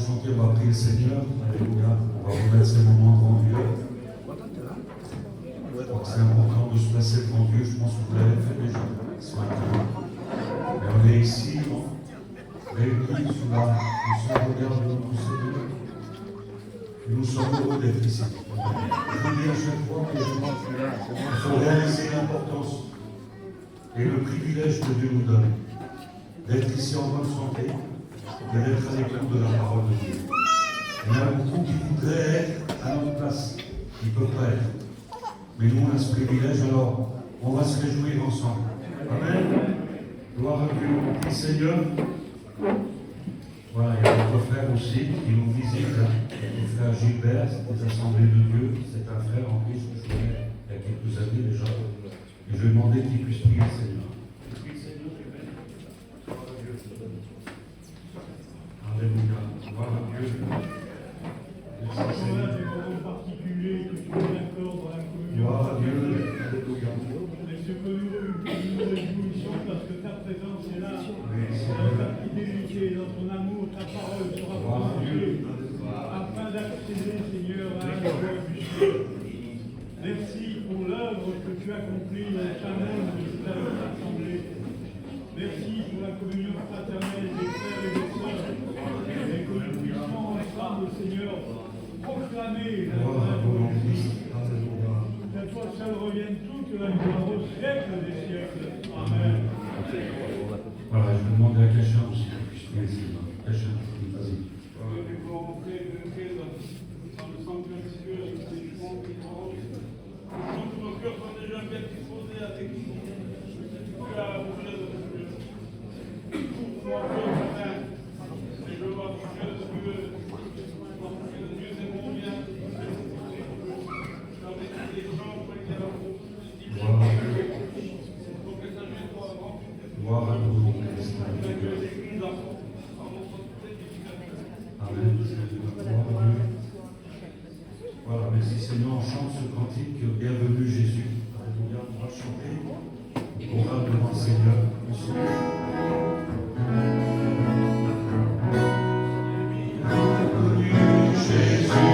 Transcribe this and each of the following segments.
chanter, on va prier le Seigneur. Alléluia. On va remettre ces moments devant Dieu. C'est important de se placer devant Dieu. Je pense que vous l'avez fait déjà ce matin. Mais on est ici, réunis sous le regard de notre Seigneur. Et nous sommes heureux d'être ici. Je vous dis à chaque fois qu'il faut réaliser l'importance et le privilège que Dieu nous donne d'être ici en bonne santé et d'être à l'écoute de la parole de Dieu. Il y en a beaucoup qui voudraient être à notre place, qui ne peuvent pas être. Mais nous, on a ce privilège, alors on va se réjouir ensemble. Amen. Gloire à Dieu. Merci Seigneur. Voilà, il y a notre frère aussi qui nous visite, le frère Gilbert, des Assemblées de Dieu. C'est un frère en Christ que je connais il y a quelques années déjà. Et je vais demander qu'il puisse prier le Seigneur. Prie le Seigneur, Gilbert. Gloire à Dieu. Alléluia. Gloire à Dieu. Merci Seigneur. Des moments particuliers que tu nous accordes dans la communion. Gloire à Dieu. Alléluia. Et ce que nous réjouissons parce que ta présence est là. Dans ta fidélité, dans ton amour, ta parole sera prononcée afin d'accéder, Seigneur, à la gloire du ciel. Merci pour l'œuvre que tu accomplis dans ta monde de cette assemblée. Merci pour la communion fraternelle des frères et des sœurs. Et que nous puissions ensemble, Seigneur, proclamer la gloire de Christ. Qu'à toi seul revienne toute la gloire au siècle des siècles. Amen. Voilà, je vais demander à quelqu'un aussi qu'il puisse prier le Seigneur. Quelqu'un, vas-y. Nous pouvons entrer dans le sanctuaire de Dieu, et nous des paroles. Que nos cœurs soient déjà bien disposés avec nous. Tu as ouvert le Dieu. Ouvre mon cœur matin. Et je vois ton cœur de Dieu. Dieu c'est mon bien. Dans les chambres, il y a la route. Gloire à nous, Christ. Amen. Gloire à Dieu. Voilà, merci Seigneur, on chante ce cantique, bienvenue Jésus. Alléluia, on va chanter. On va devant le Seigneur. Bienvenue Jésus.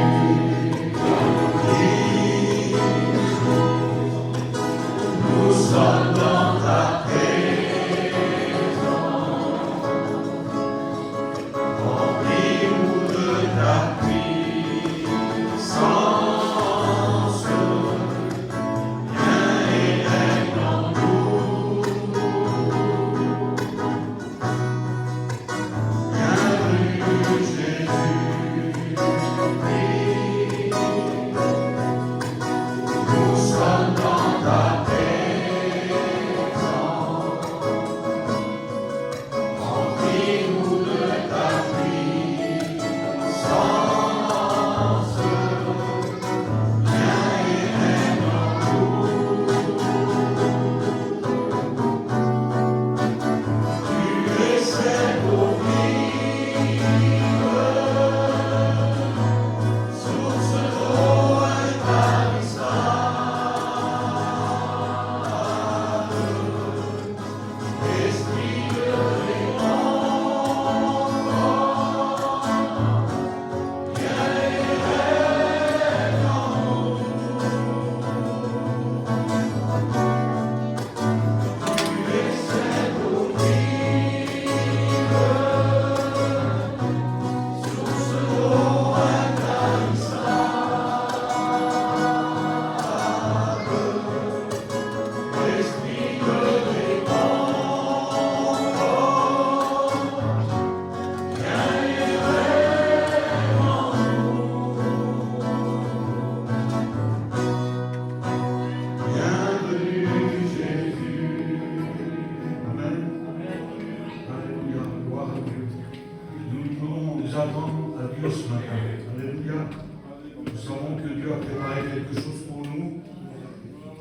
Nous sommes dans ta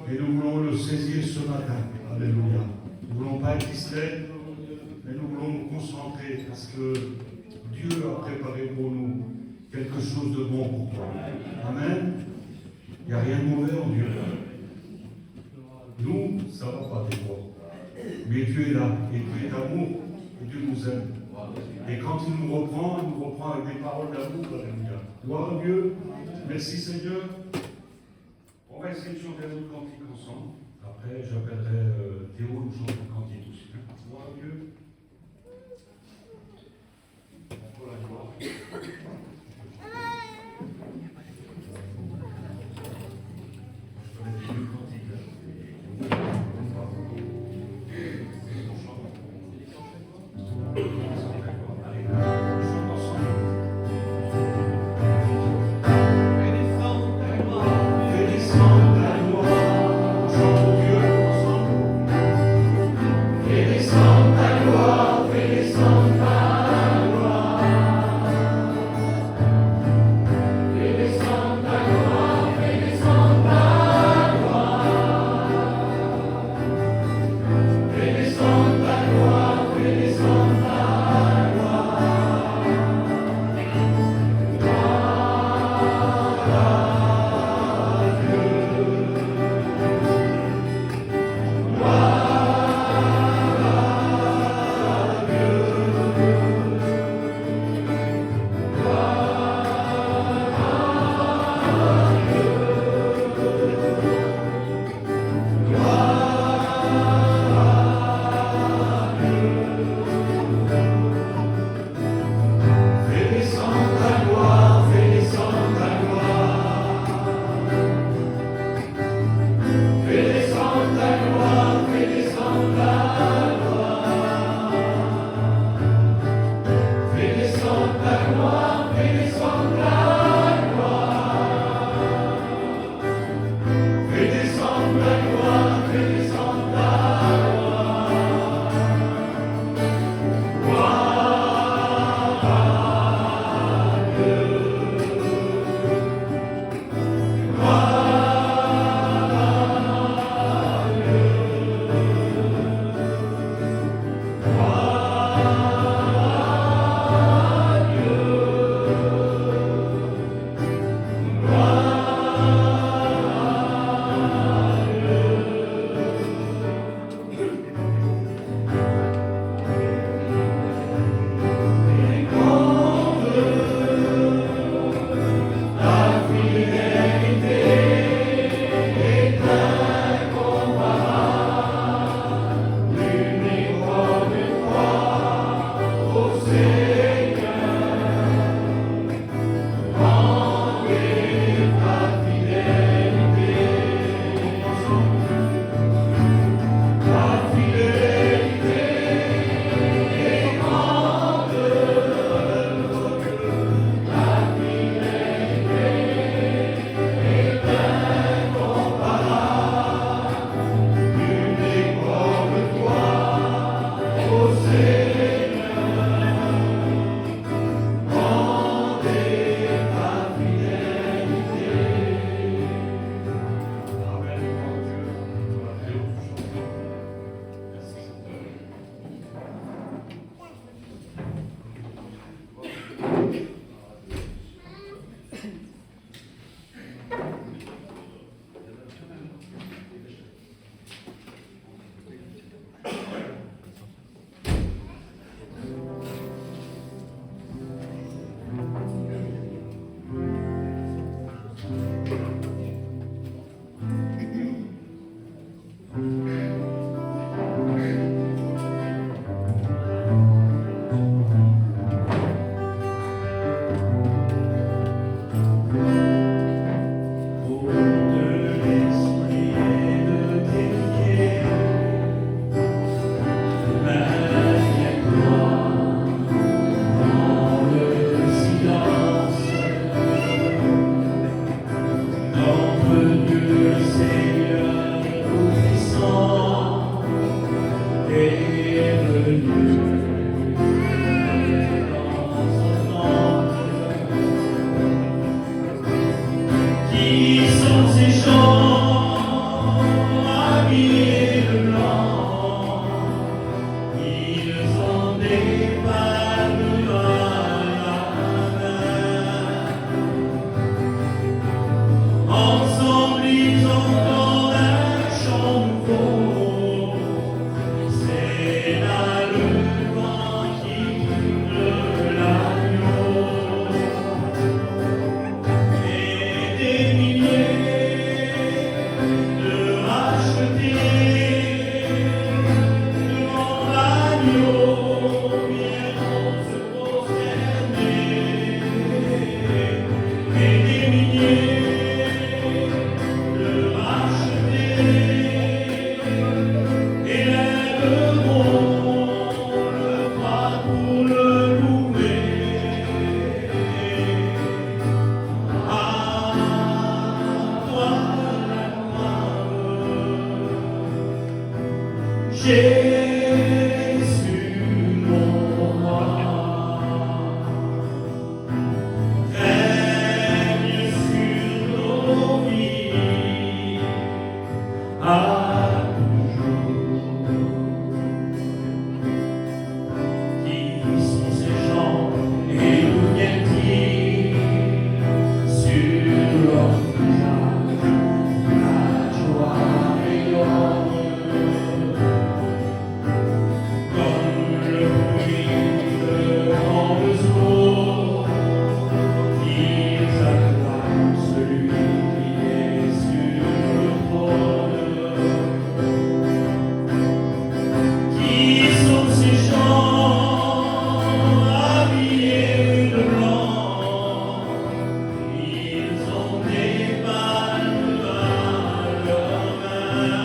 et nous voulons le saisir ce matin. Alléluia. Nous ne voulons pas être distraits, mais nous voulons nous concentrer parce que Dieu a préparé pour nous quelque chose de bon pour toi. Amen. Il n'y a rien de mauvais en Dieu. Nous, ça ne va pas des fois. Mais Dieu est là, et Dieu est amour, et Dieu nous aime. Et quand il nous reprend avec des paroles d'amour. Alléluia. Gloire à Dieu. Merci Seigneur. On va essayer de chanter un autre cantique ensemble. Après, j'appellerai Théo nous chante un cantique aussi. Gloire à Dieu. Encore la gloire. Je connais des vieux cantiques là. Jésus, mon roi, règne sur nos vies à toujours. Qui sont ces gens et d'où viennent-ils? Sur leur visage, la joie rayonne. Comme le bruit de grandes eaux, ils acclament celui qui est sur le trône. Qui sont ces gens habillés de blanc? Ils ont des palmes à leurs mains.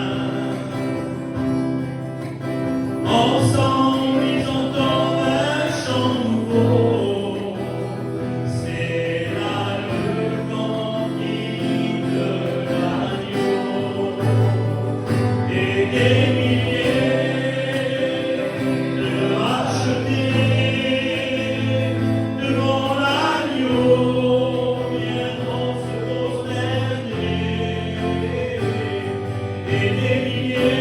Ensemble, ils entendent un chant nouveau. C'est là le cantique de l'agneau. Et des milliers de rachetés devant l'agneau viendront se prosterner. Et des milliers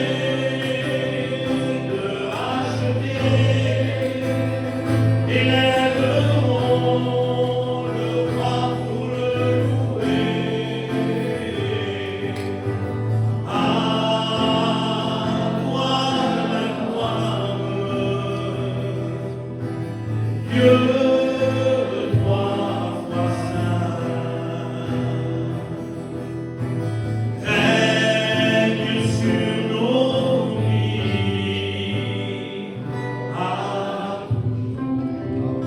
de rachetés élèveront le bras pour le louer. À toi la gloire, Dieu, trois fois saint, règne sur nos vies à toujours.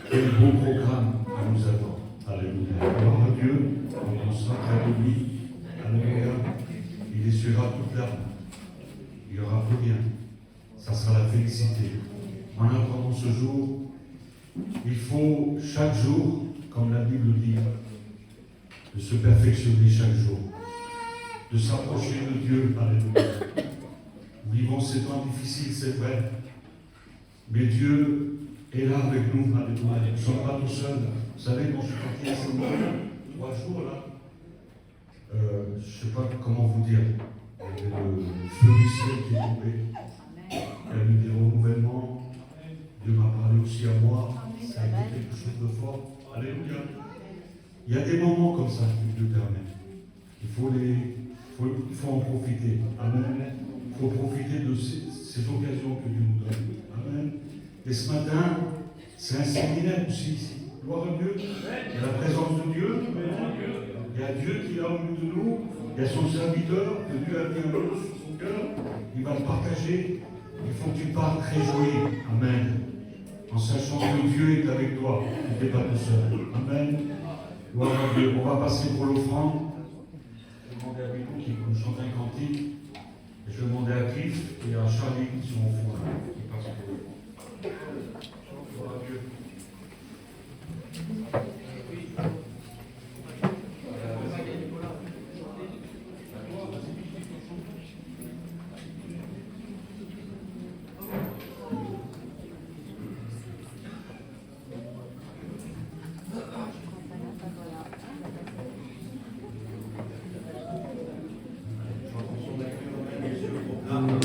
Quel beau programme qui nous attend. Alléluia. Gloire à Dieu, on sera près de lui. Alléluia. Il essuiera toute larme. Il n'y aura plus rien. Ça sera la félicité. En attendant ce jour, il faut chaque jour, comme la Bible dit, de se perfectionner chaque jour, de s'approcher de Dieu. Alléluia. Nous vivons ces temps difficiles, c'est vrai, mais Dieu est là avec nous. Alléluia. Nous ne sommes pas tout seuls. Vous savez, quand je suis parti à Saint-Denis, 3 jours là, je ne sais pas comment vous dire, il y avait le feu du ciel qui est tombé, il y a eu des renouvellements, Dieu m'a parlé aussi à moi, ça a été quelque chose de fort. Alléluia. Il y a des moments comme ça que Dieu permet. Il faut en profiter. Amen. Il faut profiter de ces occasions que Dieu nous donne. Amen. Et ce matin, c'est un séminaire aussi ici. Gloire à Dieu. Il y a la présence de Dieu. Il y a Dieu qui est là au milieu de nous. Il y a son serviteur que Dieu a mis un peu sur son cœur. Il va le partager. Il faut que tu parles réjoui. Amen. En sachant que Dieu est avec toi. Tu n'es pas tout seul. Amen. Gloire à Dieu. On va passer pour l'offrande. Je vais demander à Bidou qui nous chante un cantique. Et je vais demander à Cliff et à Charlie qui sont au fond là, qui passent pour l'offrande. Gloire à Dieu. Amen.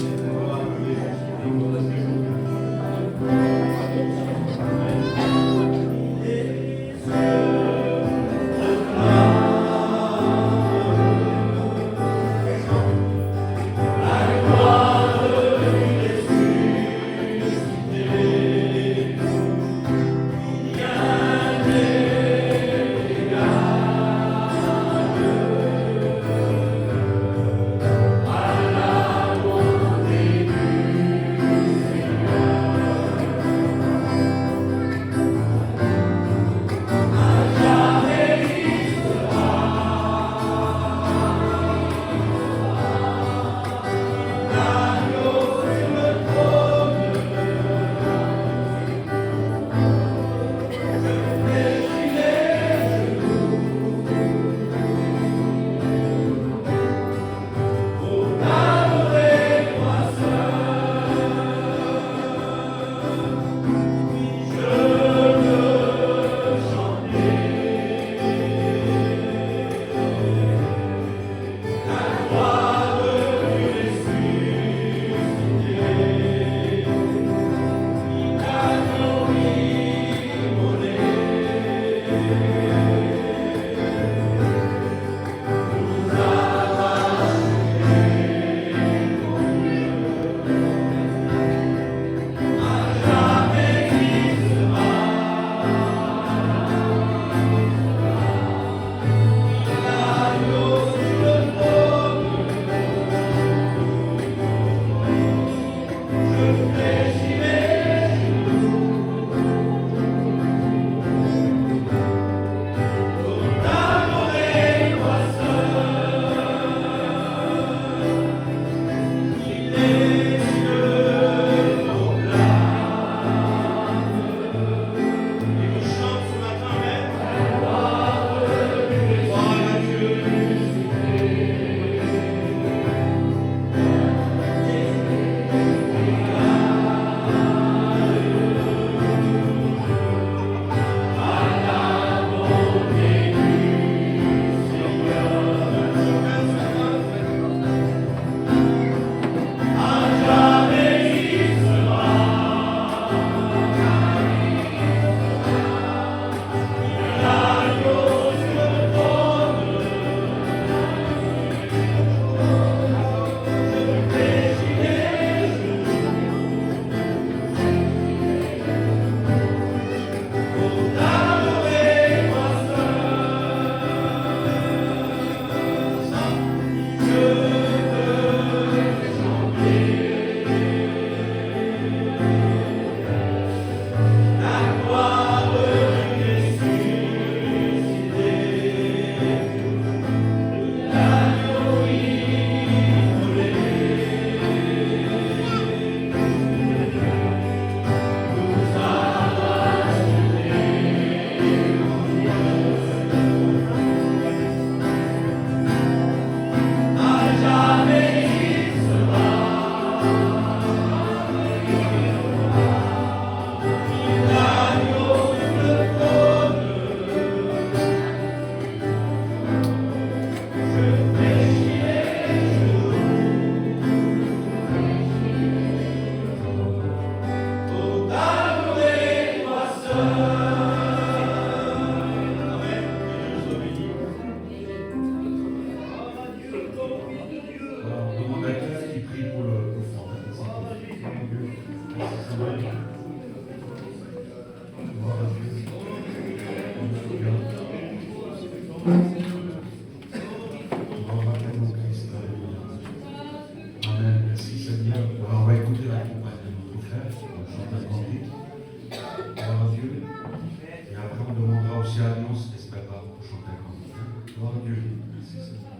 Gloire à Dieu. Gloire à ton nom, Christ. Alléluia. Amen. Merci Seigneur. Alors on va écouter la compagnie de notre frère, on chante un cantique. Gloire à Dieu. Et après on demandera aussi à Alliance qui se prépare pour chanter un cantique. Gloire à Dieu. Merci Seigneur.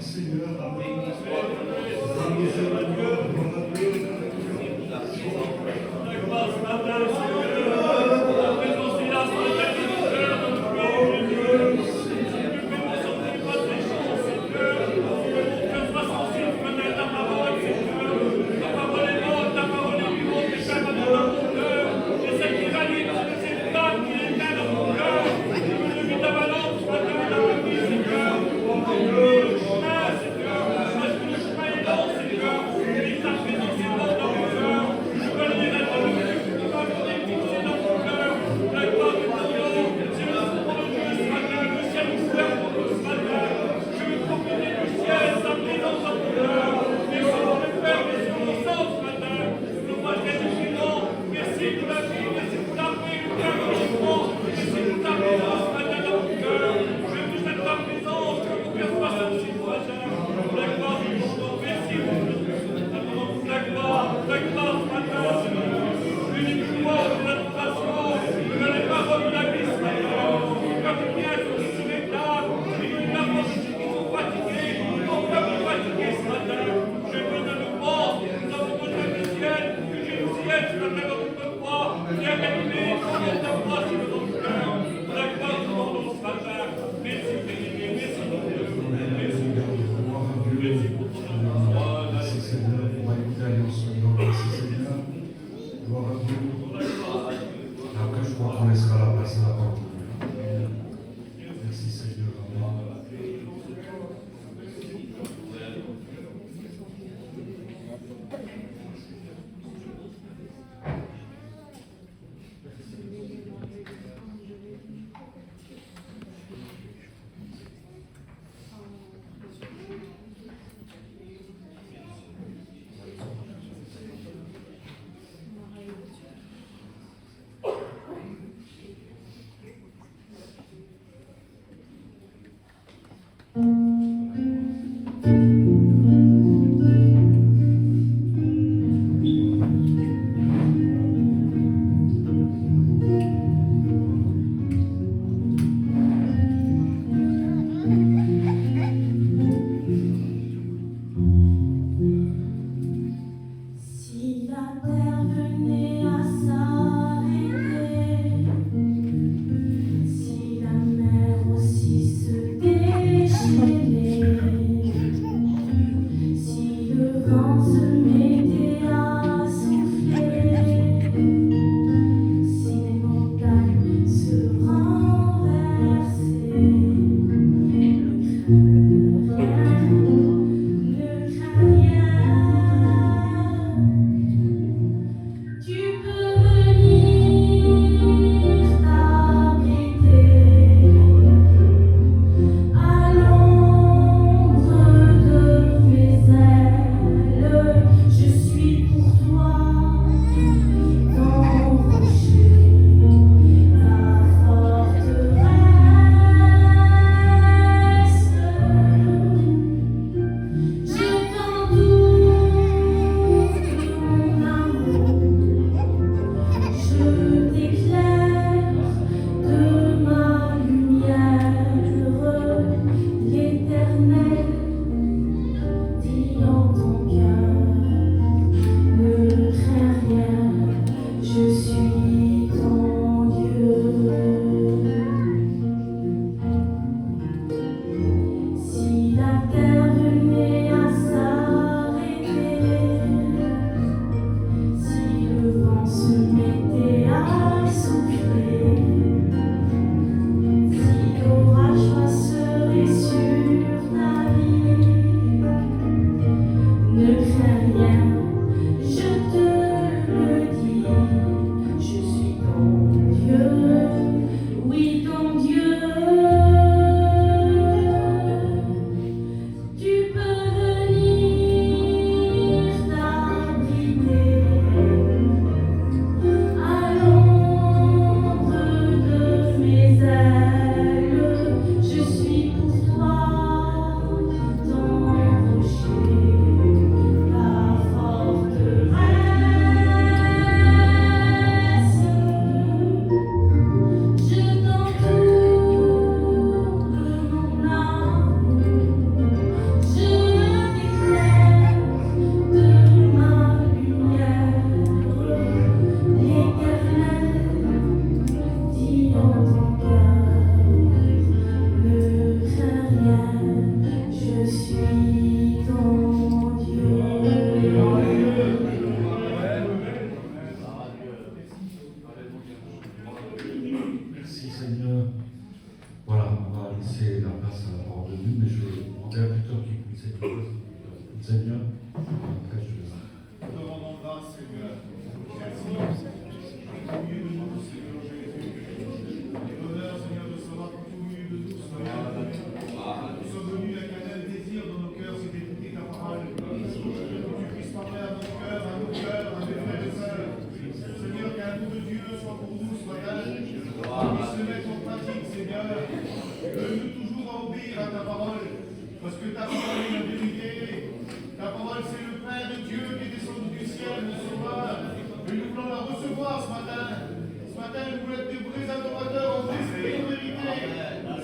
Seigneur, Si la terre venait à s'arrêter, si la mer aussi se déchaînait, si le vent se mettait à souffler, si les montagnes se renversaient, ne crains rien. Tu peux venir t'abriter à l'ombre de mes ailes. Je suis pour toi ton rocher, la forteresse. Je t'entoure de mon amour. Je t'éclaire de ma lumière, l'Éternel dit en ton cœur, ne crains rien, je suis ton Dieu. Si la terre venait à s'arrêter, si le vent se mettait à souffler, si l'orage passerait sur ta vie, ne crains rien, je te le dis, je suis ton Dieu, oui ton Dieu. Tu peux venir t'abriter à l'ombre de mes ailes. Je suis pour toi ton rocher, la forteresse. Je t'entoure de mon amour. Je t'éclaire de ma lumière, l'Éternel dit en ton cœur, ne crains rien, je suis ton Dieu. Merci Seigneur. Voilà, on va laisser la place à la parole de Dieu, mais je demanderai plutôt qu'il écoute cette chose. Seigneur, après je vais. Nous te rendons grâce, Seigneur. Merci au milieu de nous, Seigneur Jésus. Et l'honneur, Seigneur, de savoir que tout au milieu de nous, Seigneur. Nous sommes venus avec un tel désir dans nos cœurs, c'est d'écouter ta parole. Que tu puisses parler à nos cœurs, à nos frères et sœurs. Seigneur, qu'un nom de Dieu soit pour nous ce matin. Qu'on puisse le mettre en pratique, Seigneur. Donne-nous toujours à obéir à ta parole. Parce que ta parole est la vérité. Ta parole, c'est le pain de Dieu qui est descendu du ciel, mon sauveur. Et nous voulons la recevoir ce matin. Ce matin, nous voulons être des vrais adorateurs en esprit et en vérité.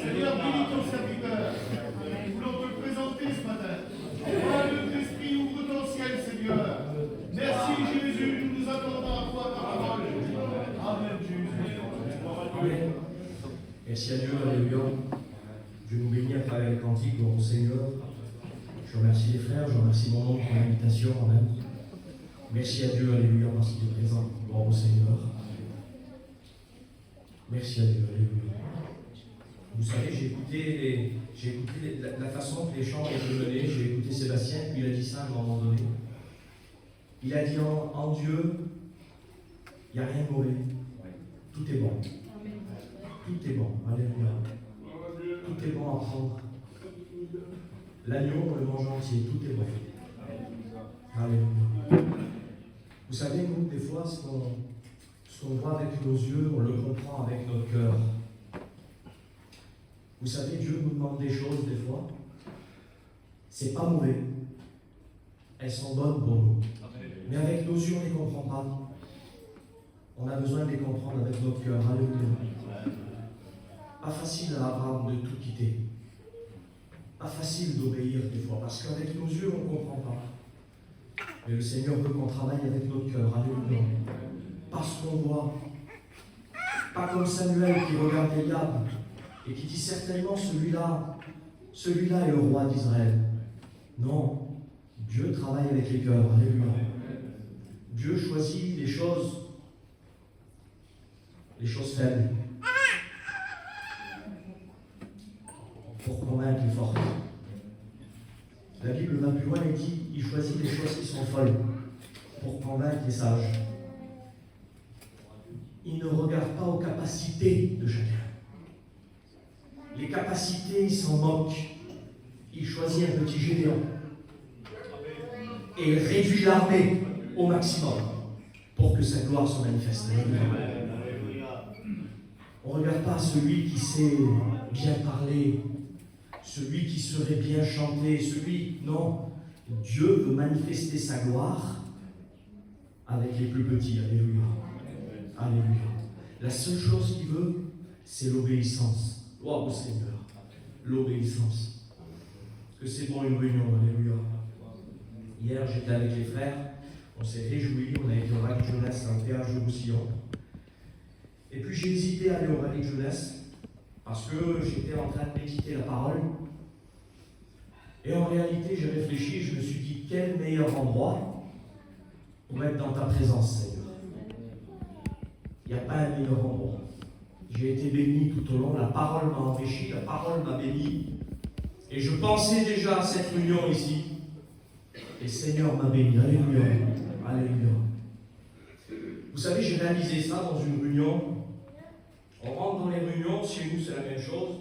Seigneur, bénis ton serviteur. Nous voulons te présenter ce matin. Voilà notre esprit, ouvre ton ciel, Seigneur. Merci Jésus, nous nous attendons à toi, ta parole. Amen, Jésus. Amen. Merci à Dieu, alléluia. Dieu nous bénit à travers les cantiques, gloire au Seigneur. Je remercie les frères, je remercie mon oncle pour l'invitation, amen. Merci à Dieu, alléluia, parce qu'il est présent, gloire au Seigneur. Merci à Dieu, alléluia. Vous savez, j'ai écouté la façon que les chants étaient menés, j'ai écouté Sébastien, puis il a dit ça à un moment donné. Il a dit en Dieu, il n'y a rien de mauvais. Tout est bon. Tout est bon. Alléluia. Tout est bon à prendre. L'agneau, on le mange entier. Tout est bon. Alléluia. Vous savez, nous, des fois, ce qu'on voit avec nos yeux, on le comprend avec notre cœur. Vous savez, Dieu nous demande des choses, des fois. fois, c'est pas mauvais. Elles sont bonnes pour nous. Mais avec nos yeux, on ne les comprend pas. On a besoin de les comprendre avec notre cœur. Alléluia. Pas facile à Abraham de tout quitter. Pas facile d'obéir des fois, parce qu'avec nos yeux, on ne comprend pas. Mais le Seigneur veut qu'on travaille avec notre cœur. Alléluia. Parce qu'on voit. Pas comme Samuel qui regarde Eliab et qui dit certainement celui-là est le roi d'Israël. Non, Dieu travaille avec les cœurs. Alléluia. Dieu choisit les choses faibles pour convaincre les fortes. La Bible va plus loin et dit il choisit les choses qui sont folles pour convaincre les sages. Il ne regarde pas aux capacités de chacun. Les capacités, il s'en moque. Il choisit un petit Gédéon. Et il réduit l'armée au maximum pour que sa gloire se manifeste. On ne regarde pas celui qui sait bien parler, celui qui saurait bien chanter, non. Dieu veut manifester sa gloire avec les plus petits. Alléluia. Alléluia. La seule chose qu'il veut, c'est l'obéissance. Gloire au Seigneur. L'obéissance. Parce que c'est bon une réunion. Alléluia. Hier, j'étais avec les frères. On s'est réjouis. On a été au Rallye de Jeunesse, un péage de Roussillon. Et puis j'ai hésité à aller au Rallye de Jeunesse parce que j'étais en train de méditer la parole. Et en réalité, j'ai réfléchi. Je me suis dit, quel meilleur endroit pour être dans ta présence, Seigneur. Il n'y a pas un meilleur endroit. J'ai été béni tout au long. La parole m'a enrichi, la parole m'a béni. Et je pensais déjà à cette réunion ici. Et le Seigneur m'a béni. Alléluia. Alléluia. Vous savez, j'ai réalisé ça dans une réunion. On rentre dans les réunions, chez nous c'est la même chose.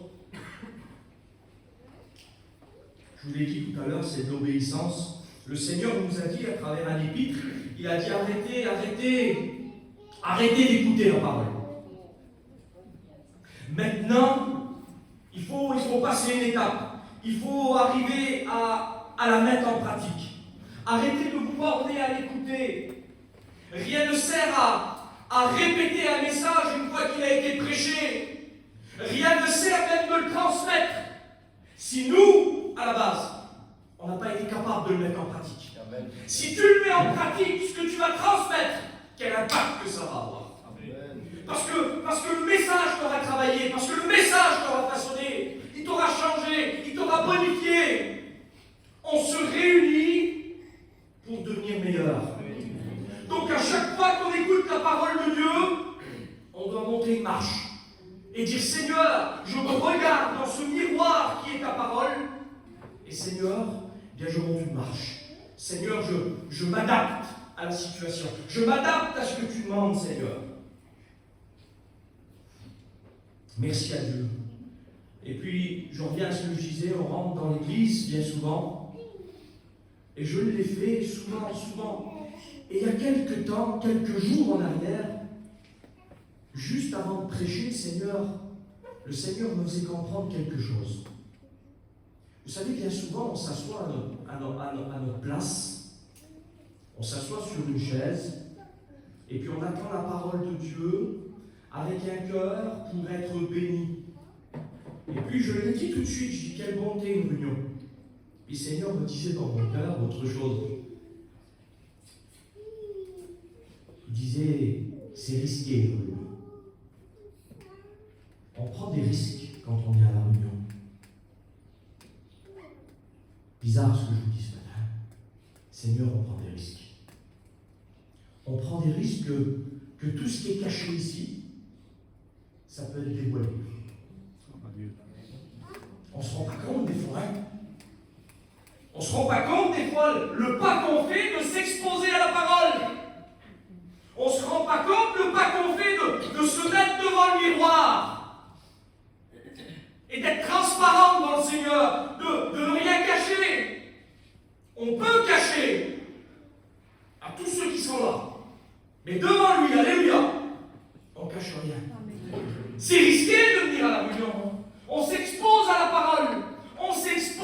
Je vous l'ai dit tout à l'heure, c'est de l'obéissance. Le Seigneur nous a dit à travers un épître, il a dit arrêtez d'écouter la parole. Maintenant, il faut passer une étape. Il faut arriver à la mettre en pratique. Arrêtez de vous borner à l'écouter. Rien ne sert à répéter un message une fois qu'il a été prêché. Rien ne sert même de le transmettre. Si nous, à la base, on n'a pas été capable de le mettre en pratique. Amen. Si tu le mets en pratique, ce que tu vas transmettre, quel impact que ça va avoir. Amen. Parce que le message t'aura travaillé, parce que le message t'aura façonné, il t'aura changé, il t'aura bonifié. On se réunit pour devenir meilleur. Donc à chaque fois qu'on écoute la parole de Dieu, on doit monter une marche et dire Seigneur, je me regarde dans ce miroir qui est ta parole, et Seigneur, bien je monte une marche. Seigneur, je m'adapte à la situation. Je m'adapte à ce que tu demandes, Seigneur. Merci à Dieu. Et puis, je reviens à ce que je disais, on rentre dans l'église bien souvent, et je l'ai fait souvent. Et il y a quelques temps, quelques jours en arrière, juste avant de prêcher, le Seigneur me faisait comprendre quelque chose. Vous savez, bien souvent, on s'assoit à notre place, on s'assoit sur une chaise, et puis on attend la parole de Dieu avec un cœur pour être béni. Et puis je l'ai dit tout de suite, je dis quelle bonté une réunion. Et le Seigneur me disait dans mon cœur autre chose. Il disait, c'est risqué une réunion. On prend des risques quand on vient à la réunion. Bizarre ce que je vous dis ce matin. Seigneur, on prend des risques. On prend des risques que tout ce qui est caché ici, ça peut être dévoilé. On ne se rend pas compte des fois. On ne se rend pas compte des fois le pas qu'on fait de s'exposer à la parole. On ne se rend pas compte le pas qu'on fait de se mettre devant le miroir et d'être transparent devant le Seigneur, de ne rien cacher. On peut cacher à tous ceux qui sont là, mais devant lui, alléluia, on ne cache rien. C'est risqué de venir à la réunion. On s'expose à la parole, on s'expose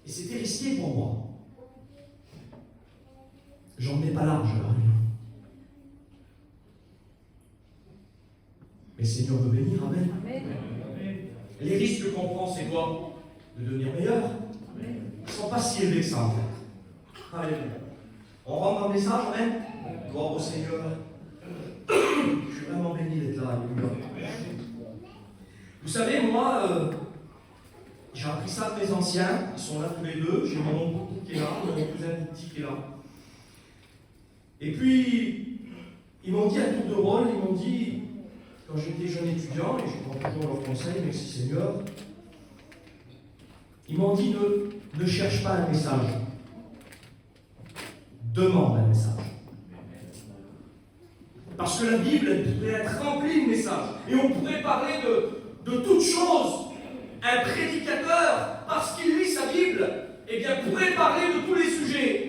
Et c'était risqué pour moi. J'en mets pas large, la réunion. Mais le Seigneur veut bénir, amen. Les risques qu'on prend, c'est quoi? De devenir meilleur. Ils ne sont pas si élevés que ça, en fait. Alléluia. On rentre dans le message, amen. Gloire au Seigneur. Je suis vraiment béni d'être là, alléluia. Vous savez, moi, j'ai appris ça de mes anciens. Ils sont là tous les deux. J'ai mon oncle qui est là, mon cousin petit qui est là. Et puis, ils m'ont dit à tour de rôle, ils m'ont dit, quand j'étais jeune étudiant, et je prends toujours leurs conseils, merci Seigneur, ils m'ont dit ne cherche pas un message, demande un message. Parce que la Bible, elle pourrait être remplie de messages, et on pourrait parler de toutes choses. Un prédicateur, parce qu'il lit sa Bible, eh bien, pourrait parler de tous les sujets.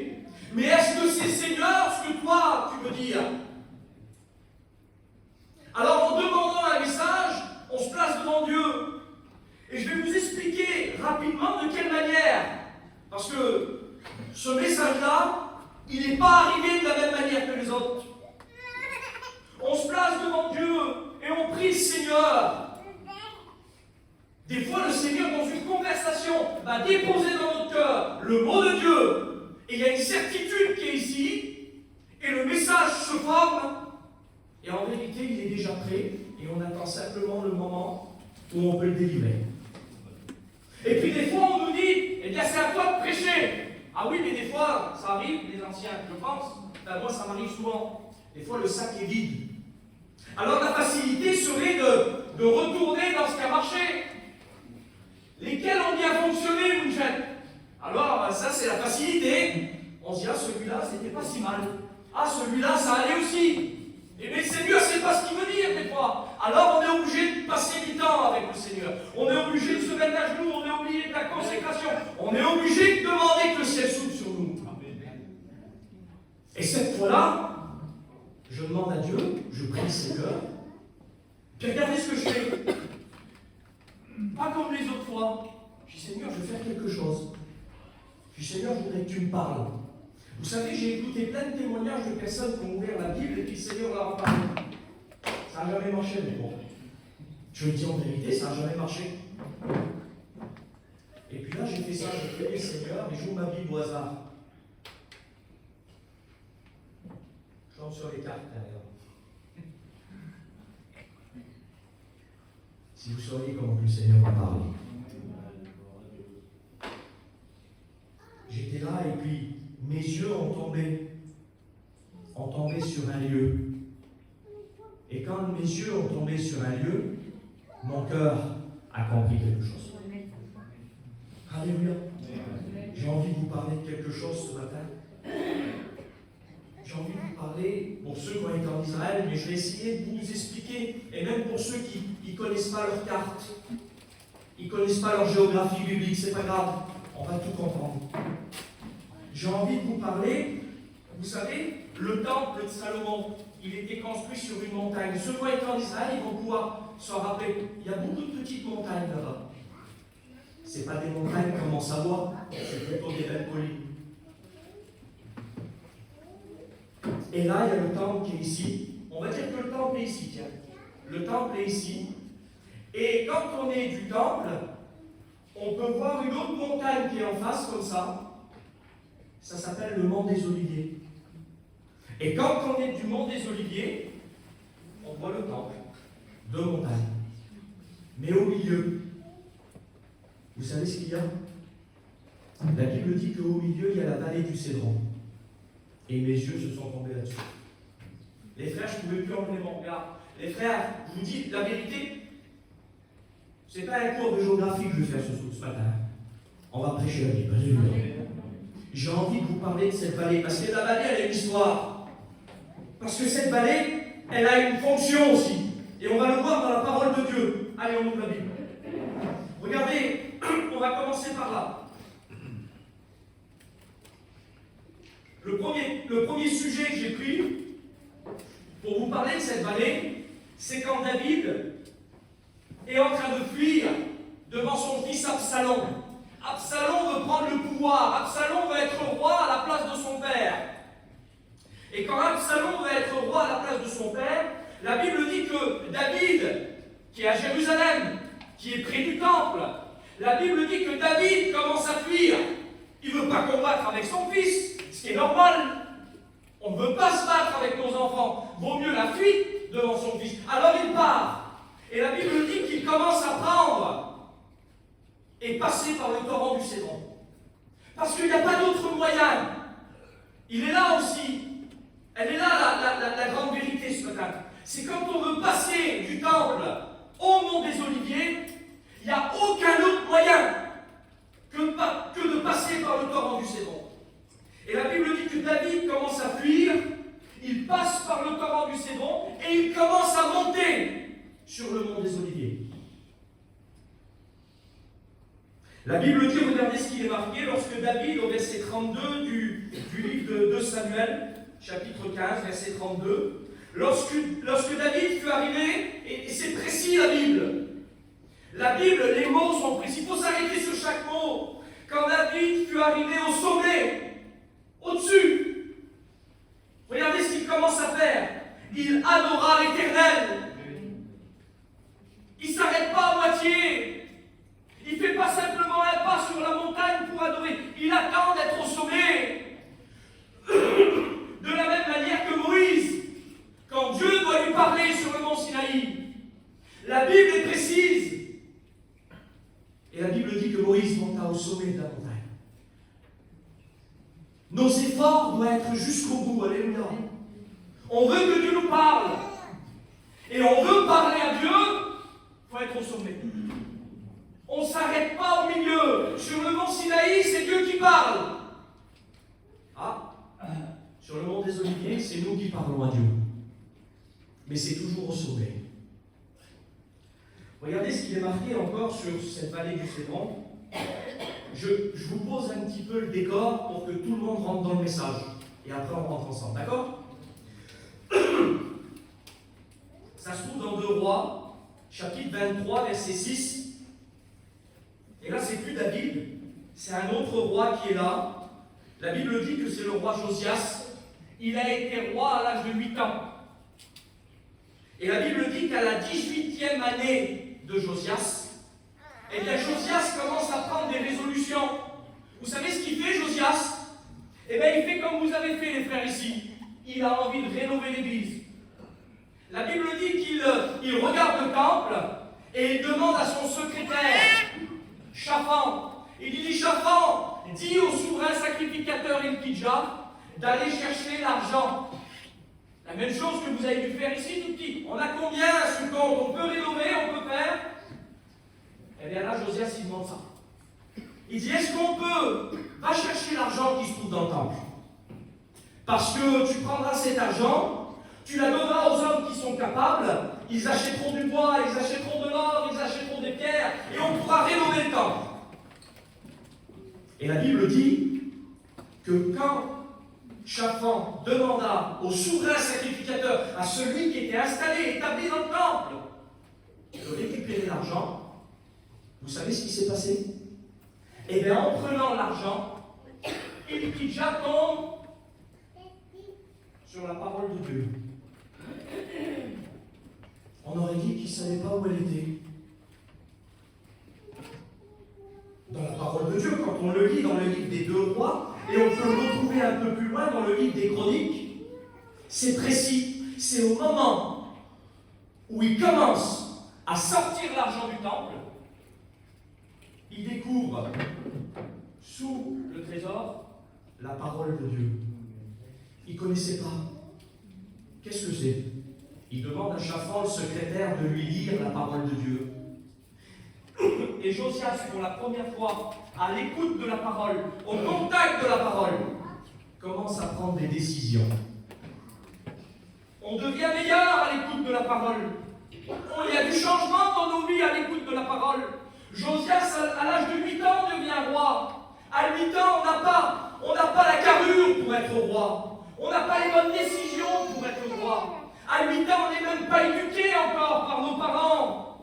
Mais est-ce que c'est Seigneur ce que toi tu veux dire? Alors en demandant un message, on se place devant Dieu. Et je vais vous expliquer rapidement de quelle manière. Parce que ce message-là, il n'est pas arrivé de la même manière que les autres. On se place devant Dieu et on prie le Seigneur. Des fois, le Seigneur, dans une conversation, va déposer dans notre cœur le mot de Dieu. Et il y a une certitude qui est ici, et le message se forme, et en vérité, il est déjà prêt, et on attend simplement le moment où on peut le délivrer. Et puis des fois, on nous dit, eh bien, c'est à toi de prêcher. Ah oui, mais des fois, ça arrive, les anciens, je pense, moi, ça m'arrive souvent. Des fois, le sac est vide. Alors, la facilité serait de retourner dans ce qui a marché. Lesquels ont bien fonctionné, vous faites? Alors, ça, c'est la facilité. On se dit, ah, celui-là, c'était pas si mal. Ah, celui-là, ça allait aussi. Et mais le Seigneur, c'est pas ce qu'il veut dire, des fois. Alors, on est obligé de passer du temps avec le Seigneur. On est obligé de se mettre à genoux. On est obligé de la consécration. On est obligé de demander que le ciel s'ouvre sur nous. Et cette fois-là, je demande à Dieu, je prie le Seigneur. Puis regardez ce que je fais. Pas comme les autres fois. Je dis, Seigneur, je vais faire quelque chose. Je dis, Seigneur, je voudrais que tu me parles. Vous savez, j'ai écouté plein de témoignages de personnes qui ont ouvert la Bible et puis le Seigneur leur a parlé. Ça n'a jamais marché, mais bon. Je le dis en vérité, ça n'a jamais marché. Et puis là, j'ai fait ça, j'ai prié le Seigneur et j'ouvre ma Bible au hasard. Je tombe sur les cartes, d'ailleurs. Si vous sauriez comment le Seigneur m'a parlé. J'étais là et puis mes yeux ont tombé sur un lieu. Et quand mes yeux ont tombé sur un lieu, mon cœur a compris quelque chose. Alléluia. J'ai envie de vous parler de quelque chose ce matin. J'ai envie de vous parler, pour ceux qui ont été en Israël, mais je vais essayer de vous expliquer, et même pour ceux qui ne connaissent pas leur carte, ils ne connaissent pas leur géographie biblique, c'est pas grave, on va tout comprendre. J'ai envie de vous parler, vous savez, le temple de Salomon, il était construit sur une montagne. Ceux qui ont été en Israël, ils vont pouvoir s'en rappeler. Il y a beaucoup de petites montagnes là-bas. Ce n'est pas des montagnes comme en Savoie, c'est plutôt des belles collines. Et là, il y a le temple qui est ici. On va dire que le temple est ici, tiens. Le temple est ici. Et quand on est du temple, on peut voir une autre montagne qui est en face, comme ça. Ça s'appelle le mont des Oliviers. Et quand on est du mont des Oliviers, on voit le temple. Deux montagnes. Mais au milieu, vous savez ce qu'il y a? La Bible dit qu'au milieu, il y a la vallée du Cédron. Et mes yeux se sont tombés là-dessus. Les frères, je ne pouvais plus enlever mon regard. Les frères, je vous dis la vérité, ce n'est pas un cours de géographie que je vais faire ce matin. On va prêcher la Bible. J'ai envie de vous parler de cette vallée, parce que la vallée, elle a une histoire. Parce que cette vallée, elle a une fonction aussi. Et on va le voir dans la parole de Dieu. Allez, on ouvre la Bible. Regardez, on va commencer par là. Le premier sujet que j'ai pris pour vous parler de cette vallée, c'est quand David est en train de fuir devant son fils Absalom. Absalom veut prendre le pouvoir pouvoir. Absalom veut être roi à la place de son père. Et quand Absalom veut être roi à la place de son père, la Bible dit que David, qui est à Jérusalem, qui est près du temple, la Bible dit que David commence à fuir. Il ne veut pas combattre avec son fils, ce qui est normal. On ne veut pas se battre avec nos enfants. Vaut mieux la fuite devant son fils. Alors il part. Et la Bible dit qu'il commence à prendre et passer par le torrent du Cédron. Parce qu'il n'y a pas d'autre moyen. Il est là aussi. Elle est là la grande vérité ce matin. C'est quand on veut passer du temple au mont des Oliviers, il n'y a aucun autre moyen que de passer par le torrent du Cédron. Et la Bible dit que David commence à fuir, il passe par le torrent du Cédron et il commence à monter sur le mont des Oliviers. La Bible dit, regardez ce qui est marqué, lorsque David, au verset 32 du livre de 2 Samuel, chapitre 15, verset 32, lorsque David fut arrivé, et c'est précis la Bible, les mots sont précis, il faut s'arrêter sur chaque mot. Quand David fut arrivé au sommet, au-dessus, regardez ce qu'il commence à faire. Il adora l'Éternel. Il ne s'arrête pas à moitié. Il ne fait pas simplement un pas sur la montagne pour adorer. Il attend d'être au sommet. De la même manière que Moïse, quand Dieu doit lui parler sur le mont Sinaï, la Bible est précise. Et la Bible dit que Moïse monta au sommet de la montagne. Nos efforts doivent être jusqu'au bout. Alléluia. On veut que Dieu nous parle. Et on veut parler à Dieu, il faut être au sommet. On ne s'arrête pas au milieu. Sur le mont Sinaï, c'est Dieu qui parle. Ah, sur le mont des Oliviers, c'est nous qui parlons à Dieu. Mais c'est toujours au sommet. Regardez ce qui est marqué encore sur cette vallée du Cédron. Je vous pose un petit peu le décor pour que tout le monde rentre dans le message. Et après, on rentre ensemble. D'accord? Ça se trouve dans 2 Rois, chapitre 23, verset 6. Et là, c'est plus David, c'est un autre roi qui est là. La Bible dit que c'est le roi Josias. Il a été roi à l'âge de 8 ans. Et la Bible dit qu'à la 18e année de Josias, eh bien Josias commence à prendre des résolutions. Vous savez ce qu'il fait, Josias? Eh bien, il fait comme vous avez fait, les frères, ici. Il a envie de rénover l'église. La Bible dit qu'il regarde le temple et il demande à son secrétaire, Shaphan, il dit, Shaphan, dis au souverain sacrificateur Hilkidja d'aller chercher l'argent. La même chose que vous avez dû faire ici, tout petit. On a combien sur le compte? On peut rénover, on peut faire. Eh bien là, Josias, il demande ça. Il dit, est-ce qu'on peut? Va chercher l'argent qui se trouve dans le temple. Parce que tu prendras cet argent, tu la donneras aux hommes qui sont capables, ils achèteront du bois, ils achèteront de l'or, ils achèteront des pierres, et on pourra rénover le temple. Et la Bible dit que quand Shaphan demanda au souverain sacrificateur, à celui qui était installé, établi dans le temple, de récupérer l'argent, vous savez ce qui s'est passé? Eh bien, en prenant l'argent, Hilkidja tombe sur la parole de Dieu. On aurait dit qu'il ne savait pas où elle était. Dans la parole de Dieu, quand on le lit dans le livre des 2 Rois, et on peut le retrouver un peu plus loin dans le livre des Chroniques, c'est précis. C'est au moment où il commence à sortir l'argent du temple, il découvre sous le trésor la parole de Dieu. Il ne connaissait pas. Qu'est-ce que c'est? Il demande à Shaphan, le secrétaire, de lui lire la parole de Dieu. Et Josias, pour la première fois, à l'écoute de la parole, au contact de la parole, commence à prendre des décisions. On devient meilleur à l'écoute de la parole. Il y a du changement dans nos vies à l'écoute de la parole. Josias, à l'âge de 8 ans, devient roi. À 8 ans, on n'a pas la carrure pour être roi. On n'a pas les bonnes décisions pour être roi. À 8 ans, on n'est même pas éduqué encore par nos parents.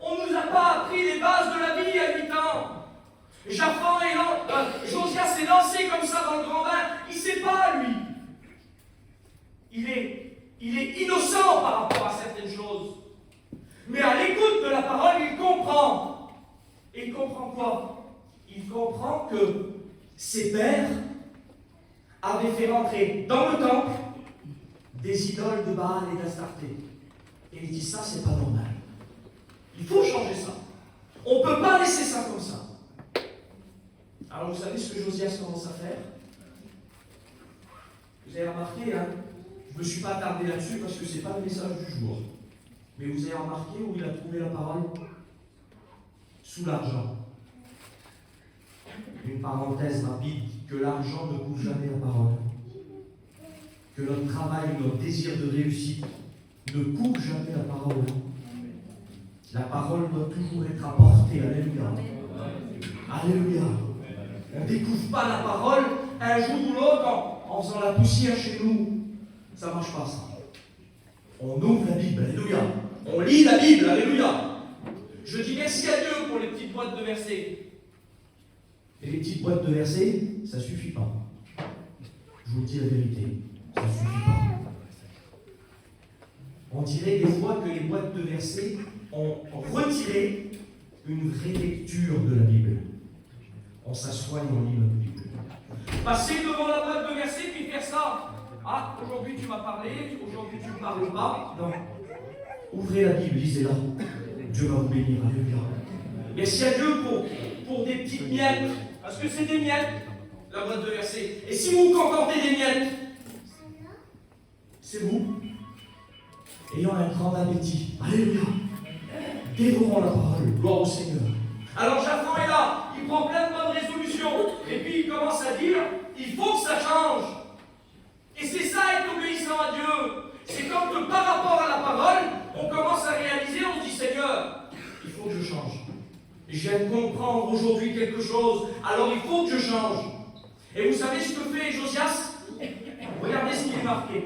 On ne nous a pas appris les bases de la vie à 8 ans. Josias s'est lancé comme ça dans le grand bain. Il ne sait pas, lui. Il est innocent par rapport à certaines choses. Mais à l'écoute de la parole, il comprend. Et il comprend quoi? Il comprend que ses pères avaient fait rentrer dans le temple des idoles de Baal et d'Astarté. Et il dit, ça, c'est pas normal. Il faut changer ça. On ne peut pas laisser ça comme ça. Alors, vous savez ce que Josias commence à faire? Vous avez remarqué, hein? Je ne me suis pas attardé là-dessus parce que ce n'est pas le message du jour. Mais vous avez remarqué où il a trouvé la parole? Sous l'argent. Une parenthèse rapide, que l'argent ne couvre jamais la parole. Que notre travail, notre désir de réussite ne couvre jamais la parole. La parole doit toujours être apportée. Alléluia. Alléluia. On ne découvre pas la parole un jour ou l'autre en faisant la poussière chez nous. Ça ne marche pas, ça. On ouvre la Bible. Alléluia. On lit la Bible. Alléluia. Je dis merci à Dieu pour les petites boîtes de versets. Et les petites boîtes de versets, ça ne suffit pas. Je vous dis la vérité. Ça ne suffit pas. On dirait des fois que les boîtes de versets ont retiré une vraie lecture de la Bible. On s'assoit et on lit notre Bible. Passer devant la boîte de versets puis faire ça. Ah, aujourd'hui tu m'as parlé, aujourd'hui tu ne parles pas. Non. Ouvrez la Bible, lisez-la. Dieu va vous bénir. Alléluia. Merci à Dieu pour des petites miettes. Parce que c'est des miettes, la boîte de versets. Et si vous concordez des miettes, c'est vous. Ayant un grand appétit. Alléluia. Dévorons la parole. Gloire au Seigneur. Alors Japhon est là. Il prend plein de bonnes résolutions. Et puis il commence à dire, il faut que ça change. Et c'est ça être obéissant à Dieu. C'est quand que par rapport à la parole, on commence à réaliser, on se dit, Seigneur, il faut que je change. Je viens de comprendre aujourd'hui quelque chose, alors il faut que je change. Et vous savez ce que fait Josias? Regardez ce qui est marqué.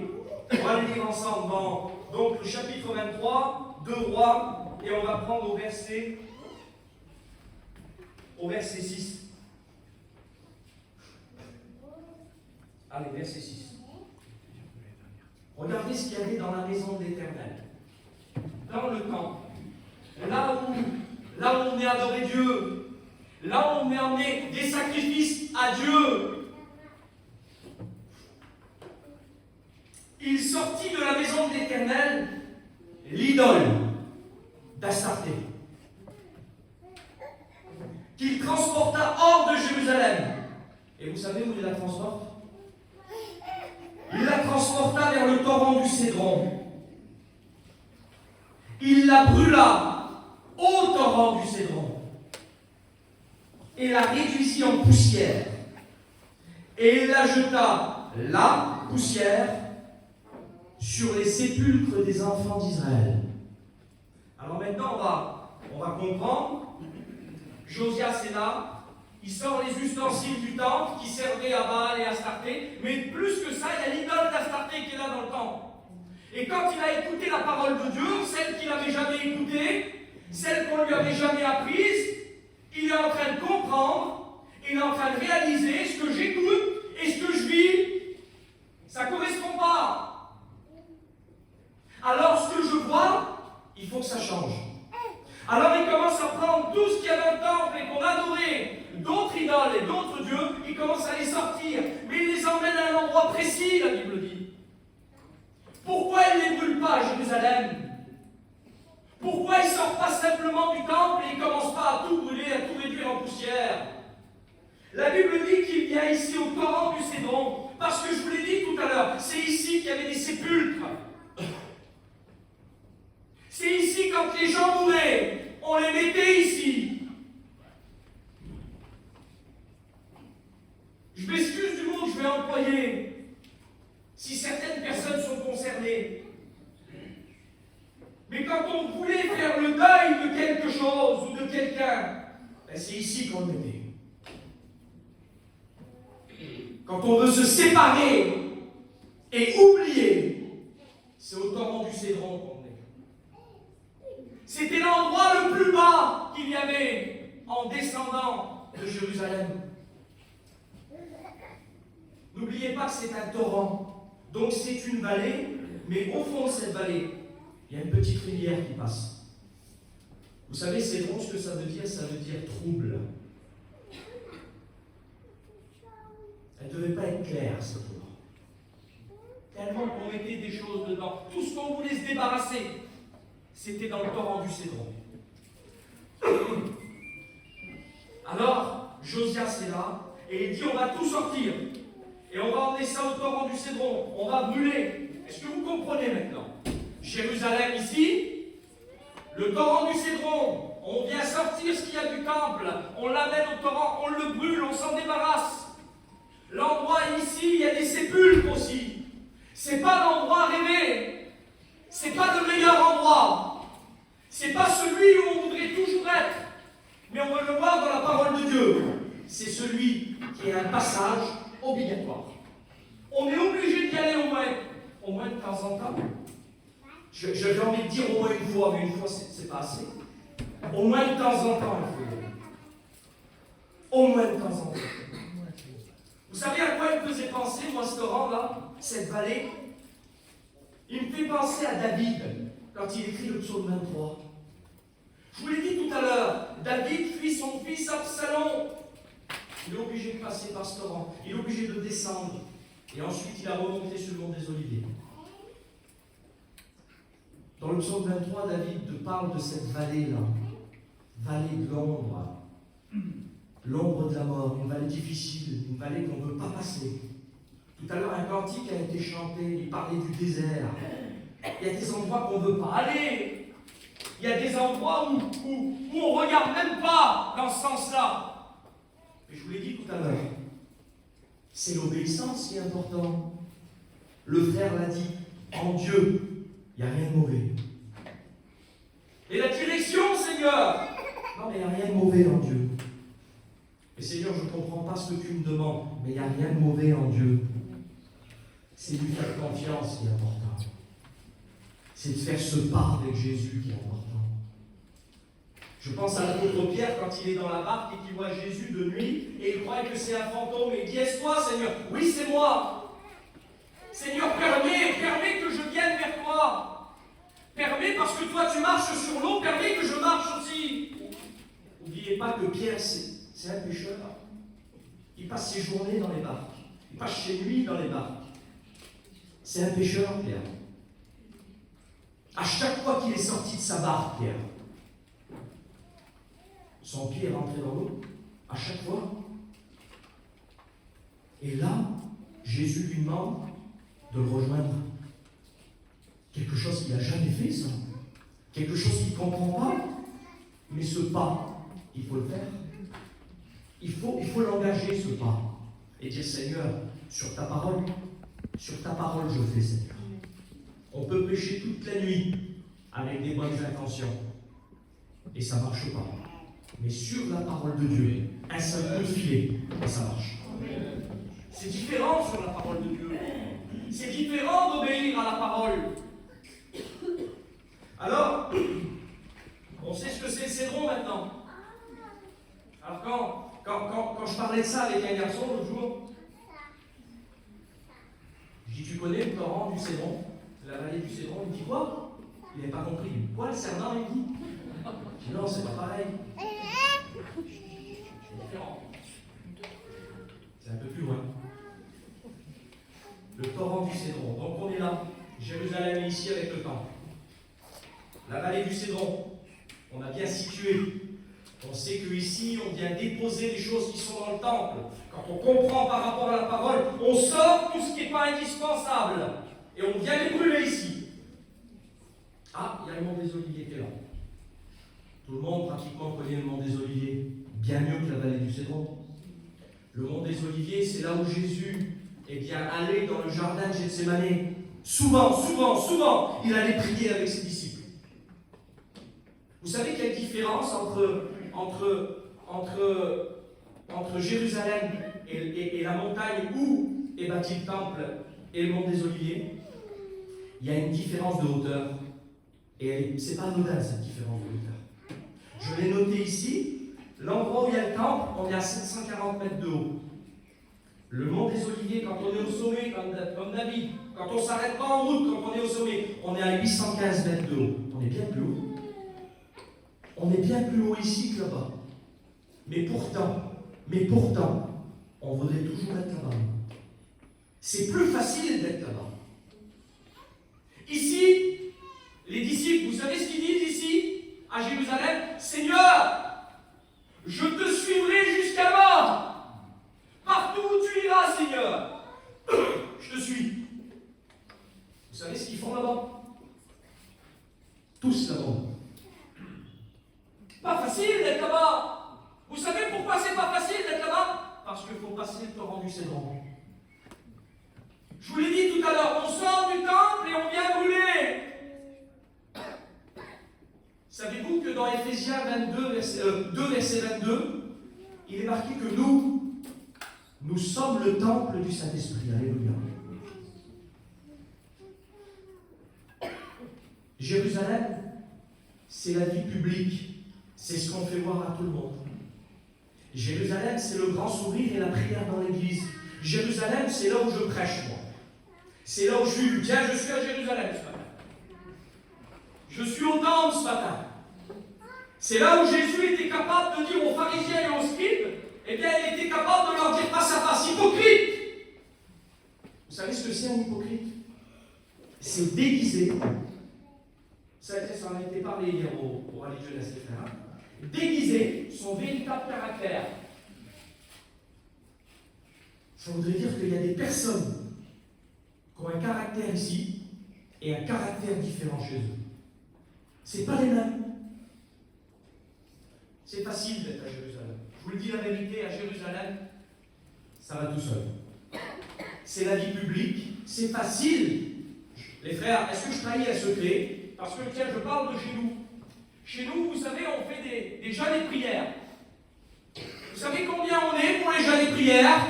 On va le lire ensemble dans donc, le chapitre 23, 2 Rois, et on va prendre au verset 6. Allez, verset 6. Regardez ce qu'il y avait dans la maison de l'Éternel, dans le temple, là où on est adoré Dieu, là où on est emmené des sacrifices à Dieu. Il sortit de la maison de l'Éternel l'idole d'Astarté, qu'il transporta hors de Jérusalem. Et vous savez où il la transporte? Il la transporta vers le torrent du Cédron. Il la brûla au torrent du Cédron et la réduisit en poussière. Et il la jeta, la poussière, sur les sépulcres des enfants d'Israël. Alors maintenant, on va comprendre. Josias est là. Il sort les ustensiles du temple qui servaient à Baal et à Astarté, mais plus que ça, il y a l'idole d'Astarté qui est là dans le temple. Et quand il a écouté la parole de Dieu, celle qu'il n'avait jamais écoutée, celle qu'on ne lui avait jamais apprise, il est en train de comprendre, il est en train de réaliser ce que j'écoute et ce que je vis, ça ne correspond pas. Alors ce que je vois, il faut que ça change. Alors il commence à prendre tout ce qu'il y a dans le temple et qu'on adorait, d'autres idoles et d'autres dieux, il commence à les sortir, mais il les emmène à un endroit précis, la Bible dit. Pourquoi il ne les brûle pas à Jérusalem? Pourquoi il ne sort pas simplement du temple et il ne commence pas à tout brûler, à tout réduire en poussière? La Bible dit qu'il vient ici au torrent du Cédron, parce que je vous l'ai dit tout à l'heure, c'est ici qu'il y avait des sépulcres. C'est ici, quand les gens mouraient, on les mettait ici. Je m'excuse du mot que je vais employer, si certaines personnes sont concernées. Mais quand on voulait faire le deuil de quelque chose ou de quelqu'un, ben c'est ici qu'on le mettait. Quand on veut se séparer et oublier, c'est au torrent du Cédron qu'on est. C'était l'endroit le plus bas qu'il y avait en descendant de Jérusalem. N'oubliez pas que c'est un torrent. Donc c'est une vallée, mais au fond de cette vallée, il y a une petite rivière qui passe. Vous savez, Cédron, ce que ça veut dire? Ça veut dire trouble. Elle ne devait pas être claire, cette eau. Tellement qu'on mettait des choses dedans. Tout ce qu'on voulait se débarrasser, c'était dans le torrent du Cédron. Alors, Josias est là, et il dit, on va tout sortir. Et on va emmener ça au torrent du Cédron. On va brûler. Est-ce que vous comprenez maintenant? Jérusalem ici, le torrent du Cédron. On vient sortir ce qu'il y a du temple. On l'amène au torrent, on le brûle, on s'en débarrasse. L'endroit ici, il y a des sépulcres aussi. C'est pas l'endroit rêvé. C'est pas le meilleur endroit. C'est pas celui où on voudrait toujours être. Mais on veut le voir dans la parole de Dieu. C'est celui qui est un passage obligatoire. On est obligé d'y aller au moins de temps en temps. J'ai envie de dire au moins une fois, mais une fois c'est pas assez. Au moins de temps en temps, il faut y aller. Au moins de temps en temps. Vous savez à quoi il me faisait penser, moi, ce torrent-là, cette vallée? Il me fait penser à David, quand il écrit le psaume 23. Je vous l'ai dit tout à l'heure, David fuit son fils Absalom. Il est obligé de passer par ce torrent. Il est obligé de descendre. Et ensuite, il a remonté sur le mont des Oliviers. Dans le psaume 23, David parle de cette vallée-là. Vallée de l'ombre. L'ombre de la mort. Une vallée difficile. Une vallée qu'on ne veut pas passer. Tout à l'heure, un cantique a été chanté. Il parlait du désert. Il y a des endroits qu'on ne veut pas aller. Il y a des endroits où on ne regarde même pas dans ce sens-là. Mais je vous l'ai dit tout à l'heure, c'est l'obéissance qui est important. Le frère l'a dit, en Dieu, il n'y a rien de mauvais. Et la direction, Seigneur? Non, mais il n'y a rien de mauvais en Dieu. Et Seigneur, je ne comprends pas ce que tu me demandes, mais il n'y a rien de mauvais en Dieu. C'est lui faire confiance qui est important. C'est de faire ce pas avec Jésus qui est important. Je pense à l'apôtre Pierre quand il est dans la barque et qu'il voit Jésus de nuit et il croit que c'est un fantôme et il dit: est-ce toi, Seigneur? Oui, c'est moi. Seigneur, permets que je vienne vers toi. Permets, parce que toi tu marches sur l'eau, permets que je marche aussi. N'oubliez pas que Pierre, c'est un pêcheur. Il passe ses journées dans les barques. Il passe chez lui dans les barques. C'est un pêcheur, Pierre. À chaque fois qu'il est sorti de sa barque, Pierre, son pied est rentré dans l'eau, à chaque fois. Et là, Jésus lui demande de le rejoindre. Quelque chose qu'il n'a jamais fait, ça. Quelque chose qu'il ne comprend pas. Mais ce pas, il faut le faire. Il faut l'engager, ce pas. Et dire: Seigneur, sur ta parole je fais, Seigneur. On peut pécher toute la nuit avec des bonnes intentions. Et ça ne marche pas. Mais sur la parole de Dieu, un seul coup de filet, et ça marche. C'est différent sur la parole de Dieu. C'est différent d'obéir à la parole. Alors, on sait ce que c'est le Cédron maintenant. Alors quand je parlais de ça avec un garçon l'autre jour, je dis: tu connais le torrent du Cédron, la vallée du Cédron? Il me dit: quoi? Il n'avait pas compris. Quoi, le Cédron? Il dit: je dis: non, c'est pas pareil. C'est différent. C'est un peu plus loin. Le torrent du Cédron. Donc on est là. Jérusalem est ici avec le temple. La vallée du Cédron. On a bien situé. On sait qu'ici, on vient déposer les choses qui sont dans le temple. Quand on comprend par rapport à la parole, on sort tout ce qui n'est pas indispensable. Et on vient les brûler ici. Ah, il y a le mont des Oliviers qui est là. Tout le monde pratiquement connaît le mont des Oliviers, bien mieux que la vallée du Cédron. Le mont des Oliviers, c'est là où Jésus est bien allé dans le jardin de Gethsémanée. Souvent, il allait prier avec ses disciples. Vous savez qu'il y a une différence entre Jérusalem et la montagne où est bâti le temple et le mont des Oliviers. Il y a une différence de hauteur. Et ce n'est pas anodin, cette différence de hauteur. Je l'ai noté ici. L'endroit où il y a le temple, on est à 740 mètres de haut. Le mont des Oliviers, quand on est au sommet, comme David, quand on ne s'arrête pas en route, quand on est au sommet, on est à 815 mètres de haut. On est bien plus haut. On est bien plus haut ici que là-bas. Mais pourtant, on voudrait toujours être là-bas. C'est plus facile d'être là-bas. Ici, les disciples, vous savez ce qu'ils disent ici, à Jérusalem? Seigneur, je te suivrai jusqu'à mort. Partout où tu iras, Seigneur, je te suis. Vous savez ce qu'ils font là-bas? Tous là-bas. Pas facile d'être là-bas. Vous savez pourquoi c'est pas facile d'être là-bas? Parce qu'il faut passer le torrent du Cédron. Je vous l'ai dit tout à l'heure, on sort du temple et on vient brûler. Savez-vous que dans Éphésiens 2, verset 22, il est marqué que nous sommes le temple du Saint-Esprit. Alléluia. Jérusalem, c'est la vie publique. C'est ce qu'on fait voir à tout le monde. Jérusalem, c'est le grand sourire et la prière dans l'église. Jérusalem, c'est là où je prêche, moi. C'est là où je suis. Tiens, je suis à Jérusalem ce matin. Je suis au temple ce matin. C'est là où Jésus était capable de dire aux pharisiens et aux scribes, eh bien, il était capable de leur dire face à face, hypocrite. Vous savez ce que c'est un hypocrite? C'est déguiser. Ça en a été parlé hier au rallye de jeunesse, déguiser son véritable caractère. Ça voudrait dire qu'il y a des personnes qui ont un caractère ici et un caractère différent chez eux. C'est pas les mêmes. C'est facile d'être à Jérusalem. Je vous le dis la vérité, à Jérusalem, ça va tout seul. C'est la vie publique, c'est facile. Les frères, est-ce que je trahis un secret? Parce que, tiens, je parle de chez nous. Chez nous, vous savez, on fait des jeûnes et prières. Vous savez combien on est pour les jeûnes et prières?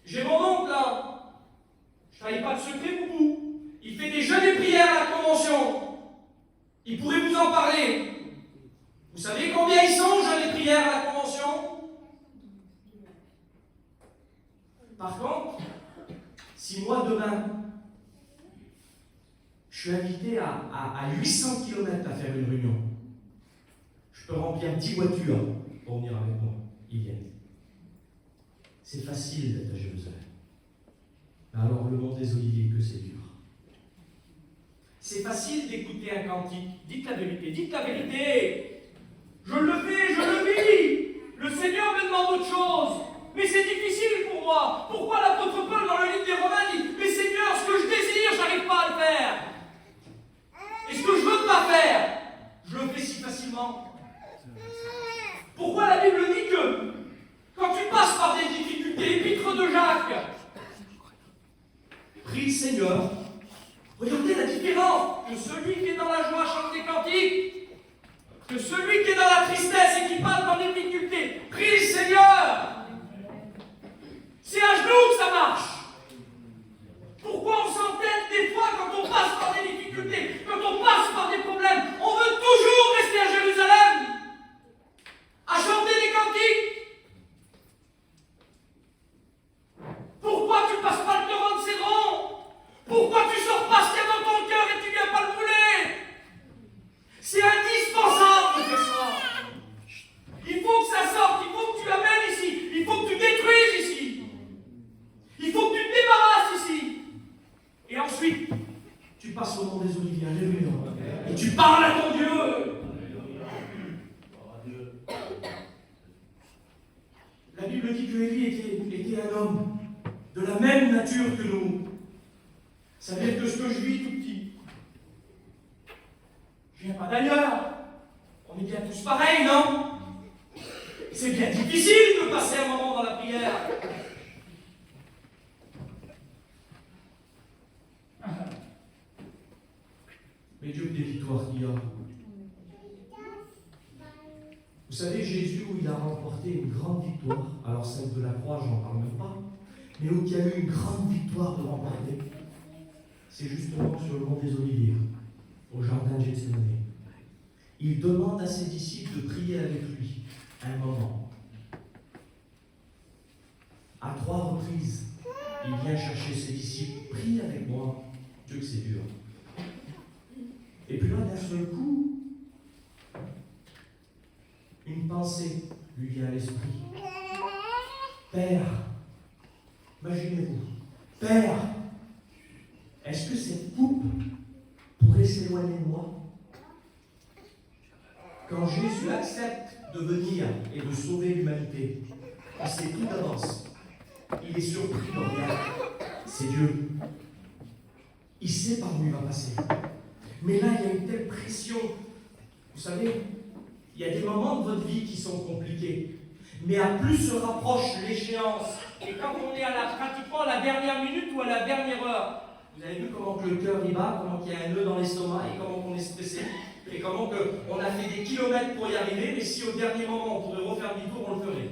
J'ai mon oncle là. Je ne trahis pas de secret, beaucoup. Il fait des jeûnes et prières à la convention. Il pourrait vous en parler. Vous savez combien ils sont, jeûnes et prières à la convention? Par contre, si moi demain, je suis invité à 800 km à faire une réunion, je peux remplir 10 voitures pour venir avec moi. Ils viennent. C'est facile d'être à Jérusalem. Mais alors, le mont des Oliviers, que c'est dur. C'est facile d'écouter un cantique. Dites la vérité, dites la vérité. Je le fais, je le vis. Le Seigneur me demande autre chose. Mais c'est difficile pour moi. Pourquoi l'apôtre Paul, dans le livre des Romains, dit: mais Seigneur, ce que je désire, j'arrive pas à le faire. Et ce que je veux pas faire, je le fais si facilement. Pourquoi la Bible dit que quand tu passes par des difficultés, épître de Jacques, prie le Seigneur. Regardez la différence, que celui qui est dans la joie chante des cantiques, que celui qui est dans la tristesse et qui passe dans les difficultés, prie le Seigneur. C'est à genoux que ça marche. Pourquoi on s'entête des fois quand on passe par des difficultés, quand on passe par des problèmes? On veut toujours rester à Jérusalem, à chanter des cantiques. Pourquoi tu passes pas le torrent de Cédron? Pourquoi tu sors pas ce qu'il y a dans ton cœur et tu viens pas le brûler? C'est indispensable de faire ça. Il faut que ça sorte, il faut que tu l'amènes ici, il faut que tu détruises ici, il faut que tu te débarrasses ici. Et ensuite, tu passes au mont des Oliviers, alléluia, et tu parles à ton Dieu. La Bible dit que Élie était un homme de la même nature que nous. Ça veut dire que ce que je vis tout petit, je ne viens pas d'ailleurs. On est bien tous pareils, non? C'est bien difficile de passer un moment dans la prière. Mais Dieu des victoires qu'il y a. Vous savez, Jésus, où il a remporté une grande victoire, alors celle de la croix, j'en parle même pas, mais où il y a eu une grande victoire de remporter, c'est justement sur le mont des Oliviers, au jardin de Gethsémani. Il demande à ses disciples de prier avec lui un moment. il vient chercher ses disciples. Prie avec moi. Dieu que c'est dur. Et puis là, d'un seul coup, une pensée lui vient à l'esprit. Père, imaginez-vous, Père, est-ce que cette coupe pourrait s'éloigner de moi? Quand Jésus accepte de venir et de sauver l'humanité, il sait tout d'avance. Il est surpris de regarder. C'est Dieu. Il sait par où il va passer. Mais là, il y a une telle pression. Vous savez, il y a des moments de votre vie qui sont compliqués. Mais à plus se rapproche l'échéance, et quand on est pratiquement à la dernière minute ou à la dernière heure, vous avez vu comment que le cœur y bat, comment qu'il y a un nœud dans l'estomac, et comment on est stressé, et comment on a fait des kilomètres pour y arriver, mais si au dernier moment on pourrait refaire demi-tour, on le ferait.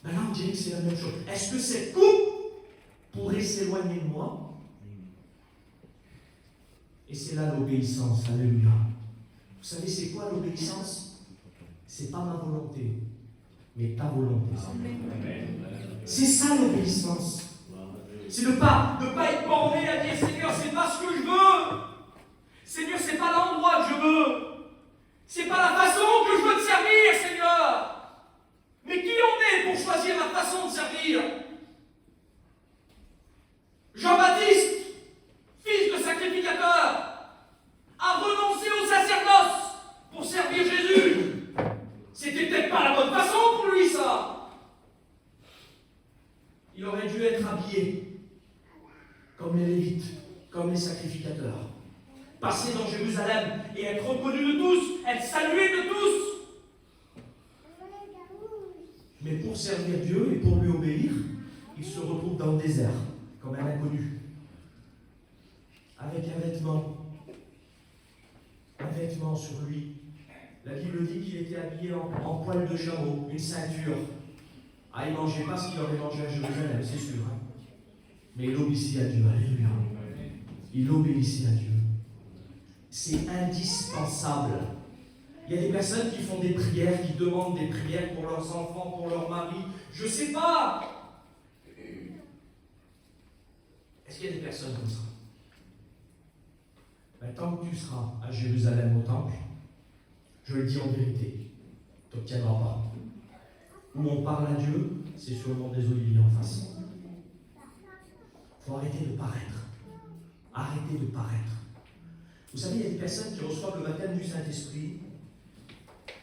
Ben là, on dirait que c'est la même chose. Est-ce que cette coupe pourrait s'éloigner de moi? Et c'est là l'obéissance, alléluia. Vous savez, c'est quoi l'obéissance? C'est pas ma volonté, mais ta volonté. C'est ça l'obéissance. C'est de ne pas être borné à dire Seigneur, c'est pas ce que je veux. Seigneur, c'est pas l'endroit que je veux. C'est pas la façon que je veux te servir, Seigneur. Mais qui on est pour choisir la façon de servir? Jean-Baptiste, fils de sacrificateur, a renoncé au sacerdoce pour servir Jésus. C'était peut-être pas la bonne façon pour lui, ça. Il aurait dû être habillé comme les Lévites, comme les sacrificateurs. Passer dans Jérusalem et être reconnu de tous, être salué de tous. Mais pour servir Dieu et pour lui obéir, il se retrouve dans le désert, comme un inconnu. Avec un vêtement sur lui. La Bible dit qu'il était habillé en poil de chameau, une ceinture. Ah, il ne mangeait pas ce qu'il aurait mangé à Jérusalem, c'est sûr. Hein? Mais il obéissait à Dieu, alléluia. Il obéissait à Dieu. C'est indispensable. Il y a des personnes qui font des prières, qui demandent des prières pour leurs enfants, pour leur mari. Je ne sais pas. Est-ce qu'il y a des personnes comme ça? Ben, tant que tu seras à Jérusalem au temple, je le dis en vérité, tu n'obtiendras pas. Où on parle à Dieu, c'est sur le mont des Oliviers en face. Il faut arrêter de paraître. Arrêtez de paraître. Vous savez, il y a des personnes qui reçoivent le baptême du Saint-Esprit,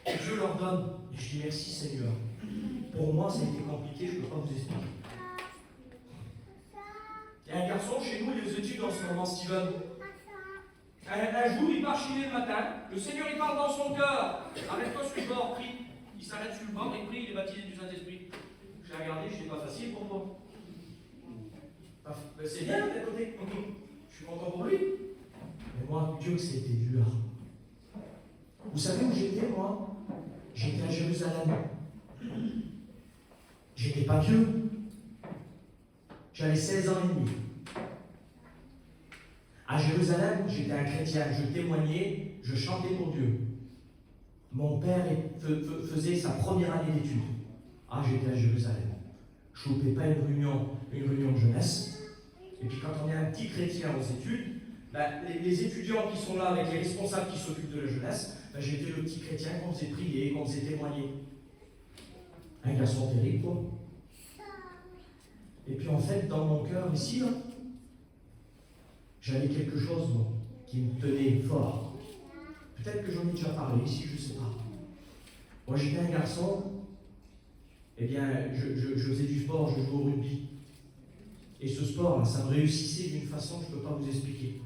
et Dieu leur donne. Et je dis merci Seigneur. Pour moi, ça a été compliqué, je ne peux pas vous expliquer. Il y a un garçon chez nous, il est aux études en ce moment, Steven. Un jour, il part chiner le matin, le Seigneur il parle dans son cœur. Arrête-toi sur le bord, prie. Il s'arrête sur le bord et prie, il est baptisé du Saint-Esprit. J'ai regardé, je dis pas facile pour moi. Ben, c'est bien d'un côté. Je suis content pour lui. Mais moi, Dieu, que c'était dur. Vous savez où j'étais, moi? J'étais à Jérusalem. J'étais pas vieux. J'avais 16 ans et demi. À Jérusalem, j'étais un chrétien, je témoignais, je chantais pour Dieu. Mon père faisait sa première année d'études. Ah, j'étais à Jérusalem. Je ne loupais pas une réunion de jeunesse. Et puis quand on est un petit chrétien aux études, ben, les étudiants qui sont là avec les responsables qui s'occupent de la jeunesse, ben, j'étais le petit chrétien qu'on faisait prier, qu'on faisait témoigner. Un garçon terrible, quoi. Et puis en fait, dans mon cœur, ici, là, j'avais quelque chose bon, qui me tenait fort. Peut-être que j'en ai déjà parlé ici, je ne sais pas. Moi, j'étais un garçon, eh bien, je faisais du sport, je jouais au rugby. Et ce sport, ça me réussissait d'une façon que je ne peux pas vous expliquer.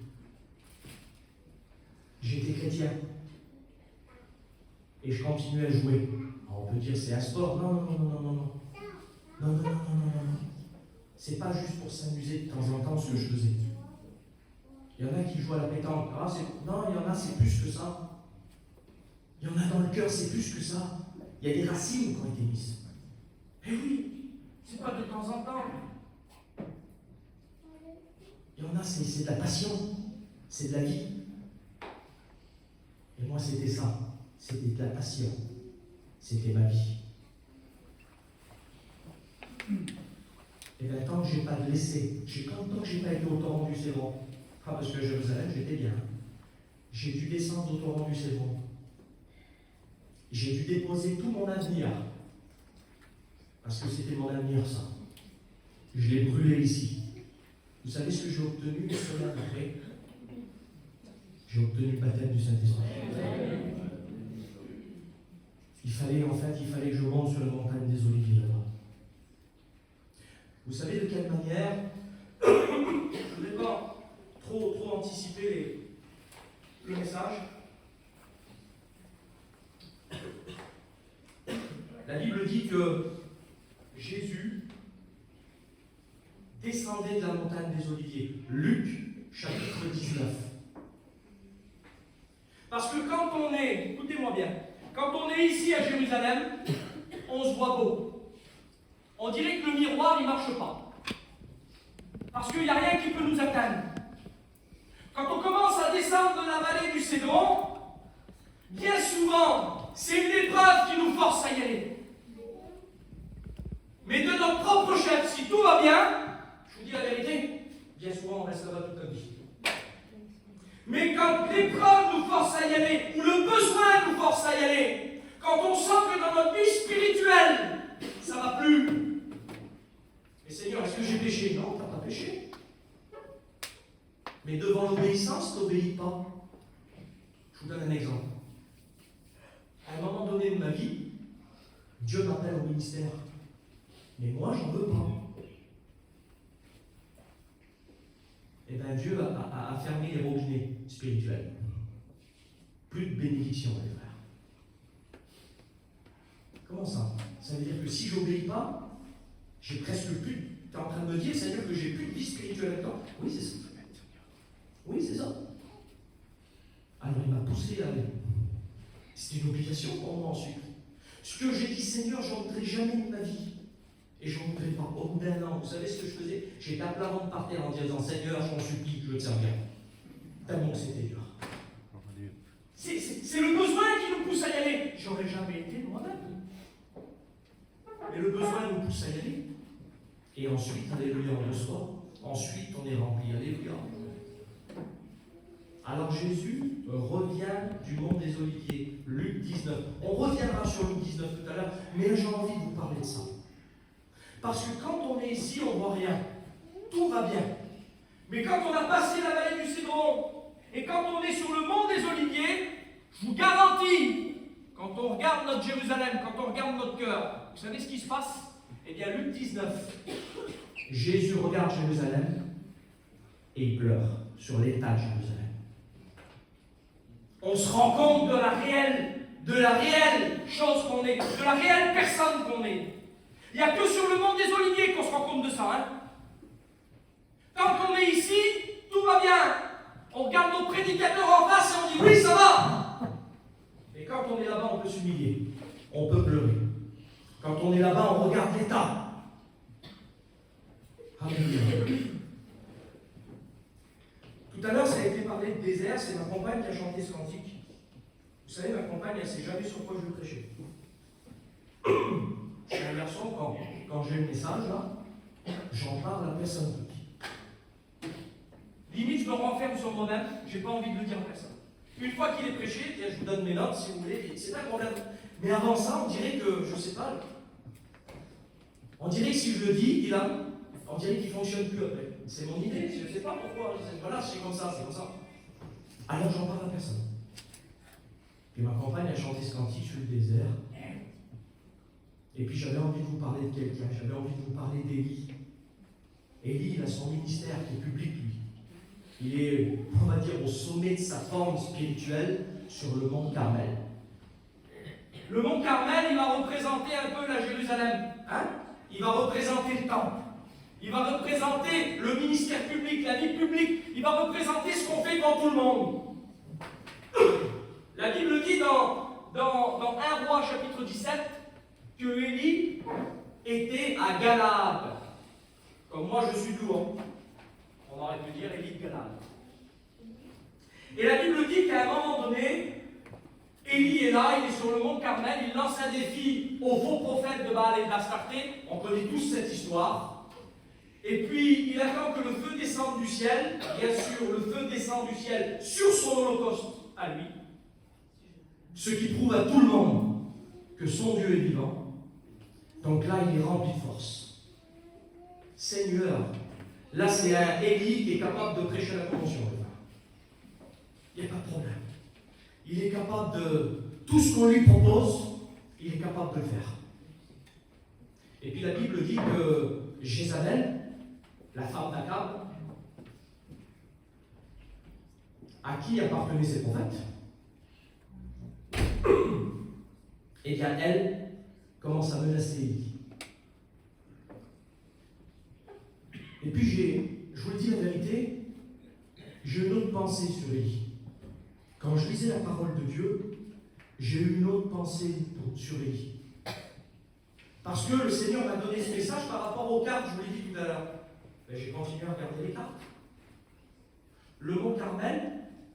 J'étais chrétien. Et je continuais à jouer. Alors, on peut dire c'est un sport. Non. Non. C'est pas juste pour s'amuser de temps en temps ce que je faisais. Il y en a qui jouent à la pétanque. Non, il y en a, c'est plus que ça. Il y en a dans le cœur, c'est plus que ça. Il y a des racines qui ont été mises. Eh oui, c'est pas de temps en temps. Il y en a, c'est de la passion. C'est de la vie. Et moi, c'était ça. C'était de la passion. C'était ma vie. Et bien, tant que je n'ai pas laissé, tant que je n'ai pas été au torrent du Cédron, parce que Jérusalem, j'étais bien. J'ai dû descendre au torrent du Cédron. J'ai dû déposer tout mon avenir. Parce que c'était mon avenir, ça. Je l'ai brûlé ici. Vous savez ce que j'ai obtenu une semaine après? J'ai obtenu le baptême du Saint-Esprit. Il fallait que je monte sur la montagne des Oliviers là-bas. Vous savez de quelle manière, je ne voudrais pas trop anticiper le message. La Bible dit que Jésus descendait de la montagne des Oliviers. Luc, chapitre 19. Parce que quand on est, écoutez-moi bien, quand on est ici à Jérusalem, on se voit beau. On dirait que le miroir, il ne marche pas. Parce qu'il n'y a rien qui peut nous atteindre. Quand on commence à descendre de la vallée du Cédron, bien souvent, c'est une épreuve qui nous force à y aller. Mais de notre propre chef, si tout va bien, je vous dis la vérité, bien souvent on reste là-bas toute notre vie. Mais quand l'épreuve nous force à y aller, ou le besoin nous force à y aller, quand on sent que dans notre vie spirituelle, ça ne va plus. Mais Seigneur, est-ce que j'ai péché? Non, tu n'as pas péché. Mais devant l'obéissance, tu n'obéis pas. Je vous donne un exemple. À un moment donné de ma vie, Dieu m'appelle au ministère. Mais moi, j'en veux pas. Eh bien, Dieu a fermé les robinets spirituels. Plus de bénédiction, les frères. Comment ça? Ça veut dire que si je n'obéis pas, j'ai presque plus. Tu es en train de me dire, ça veut dire que j'ai plus de vie spirituelle avec toi? Oui, c'est ça. Oui, c'est ça. Alors, il m'a poussé à aller. C'était une obligation pour moi ensuite. Ce que j'ai dit, Seigneur, je n'en voudrais jamais de ma vie. Et je ne voudrais pas. Au bout d'un an, vous savez ce que je faisais? J'étais à plat ventre par terre en disant, Seigneur, je m'en supplie, je veux te servir. Tellement que c'était dur. C'est le besoin qui nous pousse à y aller. J'aurais jamais été moi-même. Mais le besoin nous pousse à y aller. Et ensuite, alléluia, on reçoit. Ensuite, on est rempli. Alléluia. Alors Jésus revient du mont des Oliviers, Luc 19. On reviendra sur Luc 19 tout à l'heure, mais j'ai envie de vous parler de ça. Parce que quand on est ici, on ne voit rien. Tout va bien. Mais quand on a passé la vallée du Cédron, et quand on est sur le mont des Oliviers, je vous garantis, quand on regarde notre Jérusalem, quand on regarde notre cœur, vous savez ce qui se passe? Eh bien, Luc 19. Jésus regarde Jérusalem et il pleure sur l'état de Jérusalem. On se rend compte de la réelle chose qu'on est, de la réelle personne qu'on est. Il n'y a que sur le mont des Oliviers qu'on se rend compte de ça. Hein? Tant qu'on est ici, tout va bien. On regarde nos prédicateurs en face et on dit oui, ça va. Et quand on est là-bas, on peut s'humilier. On peut pleurer. Quand on est là-bas, on regarde l'état. Alléluia. Tout à l'heure, ça a été parlé de désert, c'est ma compagne qui a chanté ce cantique. Vous savez, ma compagne, elle ne sait jamais sur quoi je vais prêcher. Je suis un garçon, quand j'ai le message, là, j'en parle à personne d'autre. Limite, je me renferme sur moi-même, je n'ai pas envie de le dire à personne. Une fois qu'il est prêché, je vous donne mes notes si vous voulez, c'est pas un problème. Mais avant ça, on dirait que, je ne sais pas, on dirait que si je le dis, on dirait qu'il ne fonctionne plus après. C'est mon idée, je ne sais pas pourquoi. Voilà, c'est comme ça, c'est comme ça. Alors j'en parle à personne. Puis ma compagne a chanté ce cantique sur le désert. Et puis j'avais envie de vous parler de quelqu'un, j'avais envie de vous parler d'Élie. Élie, il a son ministère qui est public, lui. Il est, on va dire, au sommet de sa forme spirituelle sur le mont Carmel. Le mont Carmel, il va représenter un peu la Jérusalem. Hein? Il va représenter le temple. Il va représenter le ministère public, la vie publique. Il va représenter ce qu'on fait devant tout le monde. La Bible dit dans 1 Roi chapitre 17 que Élie était à Galade. Comme moi je suis d'où? On aurait pu dire Élie de Galade. Et la Bible dit qu'à un moment donné, Élie est là, il est sur le mont Carmel, il lance un défi aux faux prophètes de Baal et d'Astarté. On connaît tous cette histoire. Et puis, il attend que le feu descende du ciel. Bien sûr, le feu descend du ciel sur son holocauste à lui. Ce qui prouve à tout le monde que son Dieu est vivant. Donc là, il est rempli de force. Seigneur, là, c'est un Élie qui est capable de prêcher la convention. Il n'y a pas de problème. Il est capable de... Tout ce qu'on lui propose, il est capable de le faire. Et puis la Bible dit que Jézabel, la femme d'Akab, à qui appartenaient ces prophètes, eh bien elle commence à menacer Élie. Et puis je vous le dis la vérité, j'ai une autre pensée sur Élie. Quand je lisais la parole de Dieu, j'ai eu une autre pensée sur Élie. Parce que le Seigneur m'a donné ce message par rapport aux cartes, je vous l'ai dit tout à l'heure. J'ai continué à regarder les cartes. Le mont Carmel,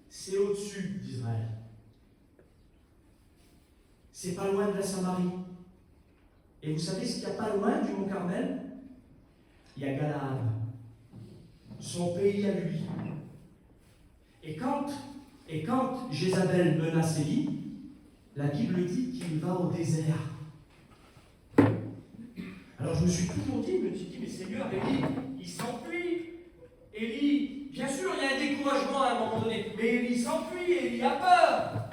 c'est au-dessus d'Israël. C'est pas loin de la Samarie. Et vous savez ce qu'il n'y a pas loin du mont Carmel? Il y a Galaad, son pays à lui. Et quand Jézabel menace Élie, la Bible dit qu'il va au désert. Alors je me suis toujours dit, mais Seigneur, Élie, il s'enfuit. Élie, bien sûr, il y a un découragement à un moment donné, mais Élie s'enfuit, Élie a peur.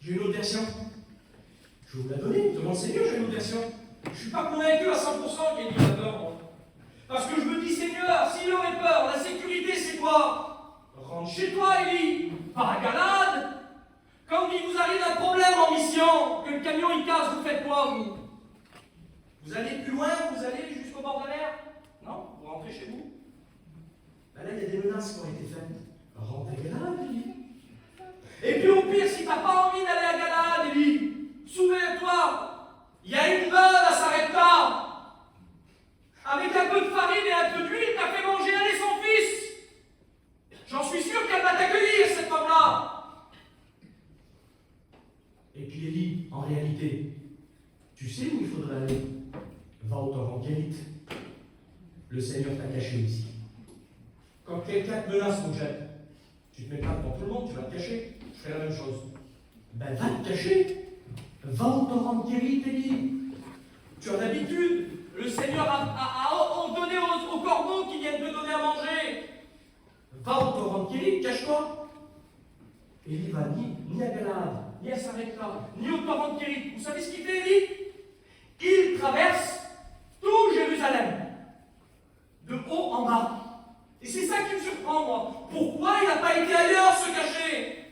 J'ai une autre version. Je vais vous la donner, devant le Seigneur, j'ai une autre version. Je ne suis pas convaincu à 100% qu'Élie a peur, moi. Parce que je me dis, Seigneur, s'il aurait peur, la sécurité, c'est quoi? Rentre chez toi, Élie, pas à Galaad. Quand il vous arrive un problème en mission, que le camion il casse, vous faites quoi, vous? Vous allez plus loin, vous allez jusqu'au bord de la mer? Non? Vous rentrez chez vous? Ben là, il y a des menaces qui ont été faites. Rentre à Galaad, Élie. Et puis au pire, si tu n'as pas envie d'aller à Galaad, Élie, souviens-toi, il y a une veuve à Sarepta. Avec un peu de farine et un peu d'huile, t'as fait manger elle et son fils. J'en suis sûr qu'elle va t'accueillir, cette femme-là. Et puis Élie, en réalité, tu sais où il faudrait aller? Va au torrent Guérite. Le Seigneur t'a caché ici. Quand quelqu'un te menace, mon cher, tu te mets pas devant tout le monde, tu vas te cacher. Je fais la même chose. Ben va te cacher. Va au torrent Guérite, Élie. Tu as l'habitude. Le Seigneur a ordonné aux corbeaux qui viennent te donner à manger. Va au torrent Guérite, cache-toi. Élie va ni à Galaad, ni à Sarepta, ni au torrent de Guérite. Vous savez ce qu'il fait, Élie? Il traverse tout Jérusalem, de haut en bas. Et c'est ça qui me surprend, moi. Pourquoi il n'a pas été ailleurs se cacher?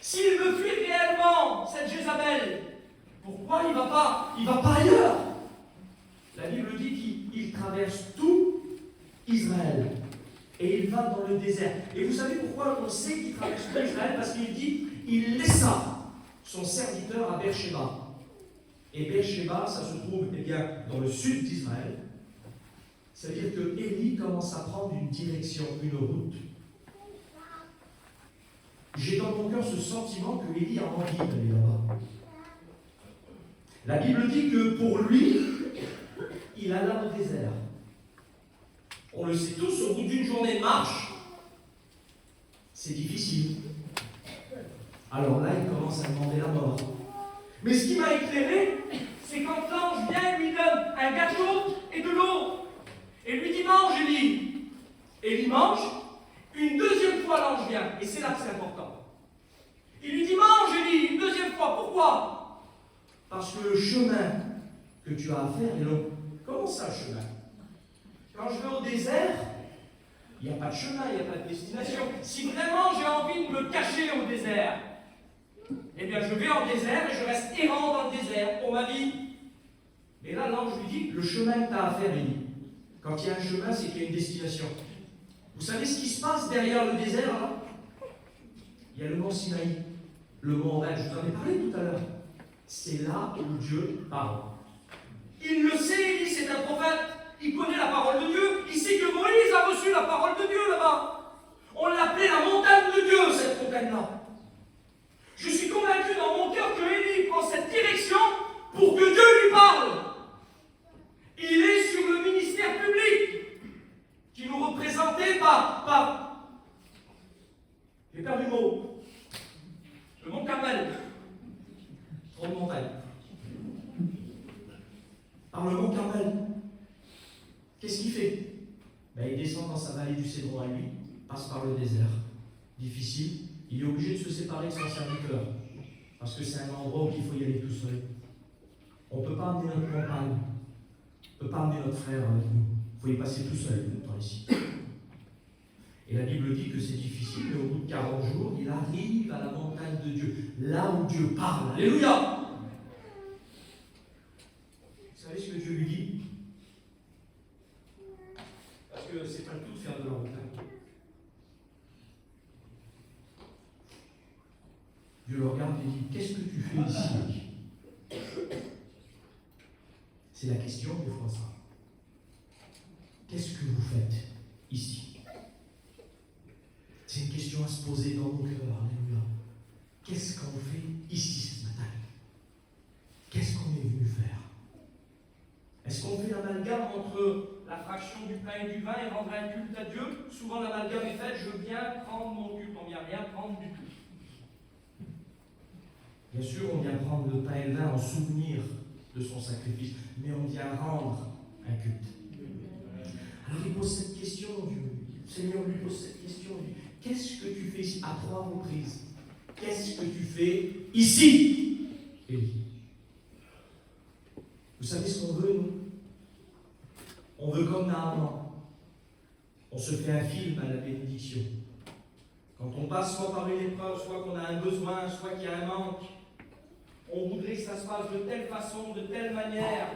S'il veut fuir réellement cette Jézabel, pourquoi il va pas ailleurs? La Bible dit qu'il traverse tout Israël. Et il va dans le désert. Et vous savez pourquoi on sait qu'il traverse tout Israël? Parce qu'il dit, il laissa son serviteur à Beersheba. Et Beersheba, ça se trouve dans le sud d'Israël. C'est-à-dire que Élie commence à prendre une direction, une route. J'ai dans mon cœur ce sentiment que Élie a envie d'aller là-bas. La Bible dit que pour lui, il alla au désert. On le sait tous, au bout d'une journée de marche, c'est difficile. Alors là, il commence à demander la mort. Mais ce qui m'a éclairé, c'est quand l'ange vient et lui donne un gâteau et de l'eau. Et lui dit, mange, Élie. Élie mange. Une deuxième fois, l'ange vient. Et c'est là que c'est important. Il lui dit, mange, Élie, une deuxième fois. Pourquoi? Parce que le chemin que tu as à faire est long. Comment ça, le chemin? Quand je vais au désert, il n'y a pas de chemin, il n'y a pas de destination. Si vraiment j'ai envie de me cacher au désert, eh bien je vais en désert et je reste errant dans le désert pour ma vie. Mais là, l'ange lui dit, le chemin que tu as à faire, Élie, quand il y a un chemin, c'est qu'il y a une destination. Vous savez ce qui se passe derrière le désert, là? Il y a le mont Sinaï, le mont Horeb, je vous en ai parlé tout à l'heure. C'est là où Dieu parle. Il le sait, Élie, c'est un prophète. Il connaît la parole de Dieu. Il sait que Moïse a reçu la parole de Dieu là-bas. On l'appelait la montagne de Dieu, cette montagne-là. Je suis convaincu dans mon cœur que Élie prend cette direction pour que Dieu lui parle. Il est sur le ministère public. par le mont Carmel. Qu'est-ce qu'il fait? Il descend dans sa vallée du Cédron à lui, passe par le désert. Difficile, il est obligé de se séparer de son serviteur, parce que c'est un endroit où il faut y aller tout seul. On ne peut pas amener notre compagne, on ne peut pas amener notre frère avec nous. Il faut y passer tout seul dans les sites. Et la Bible dit que c'est difficile, mais au bout de 40 jours, il arrive à la montagne de Dieu, là où Dieu parle. Alléluia! Vous savez ce que Dieu lui dit? Parce que c'est pas le tout de faire de la route. Dieu le regarde et dit, qu'est-ce que tu fais ici? C'est la question des fois ça. Qu'est-ce que vous faites ici? C'est une question à se poser dans nos cœurs. Alléluia. Qu'est-ce qu'on fait ici ce matin? Qu'est-ce qu'on est venu faire? Est-ce qu'on fait l'amalgame entre la fraction du pain et du vin et rendre un culte à Dieu? Souvent l'amalgame est fait, je viens prendre mon culte, on ne vient rien prendre du tout. Bien sûr, on vient prendre le pain et le vin en souvenir de son sacrifice, mais on vient rendre un culte. Alors il pose cette question, Dieu. Le Seigneur lui pose cette question. Qu'est-ce que tu fais ici? À 3 reprises. Qu'est-ce que tu fais ici, Élie? Vous savez ce qu'on veut, nous? On veut comme Naaman. On se fait un film à la bénédiction. Quand on passe soit par une épreuve, soit qu'on a un besoin, soit qu'il y a un manque, on voudrait que ça se passe de telle façon, de telle manière.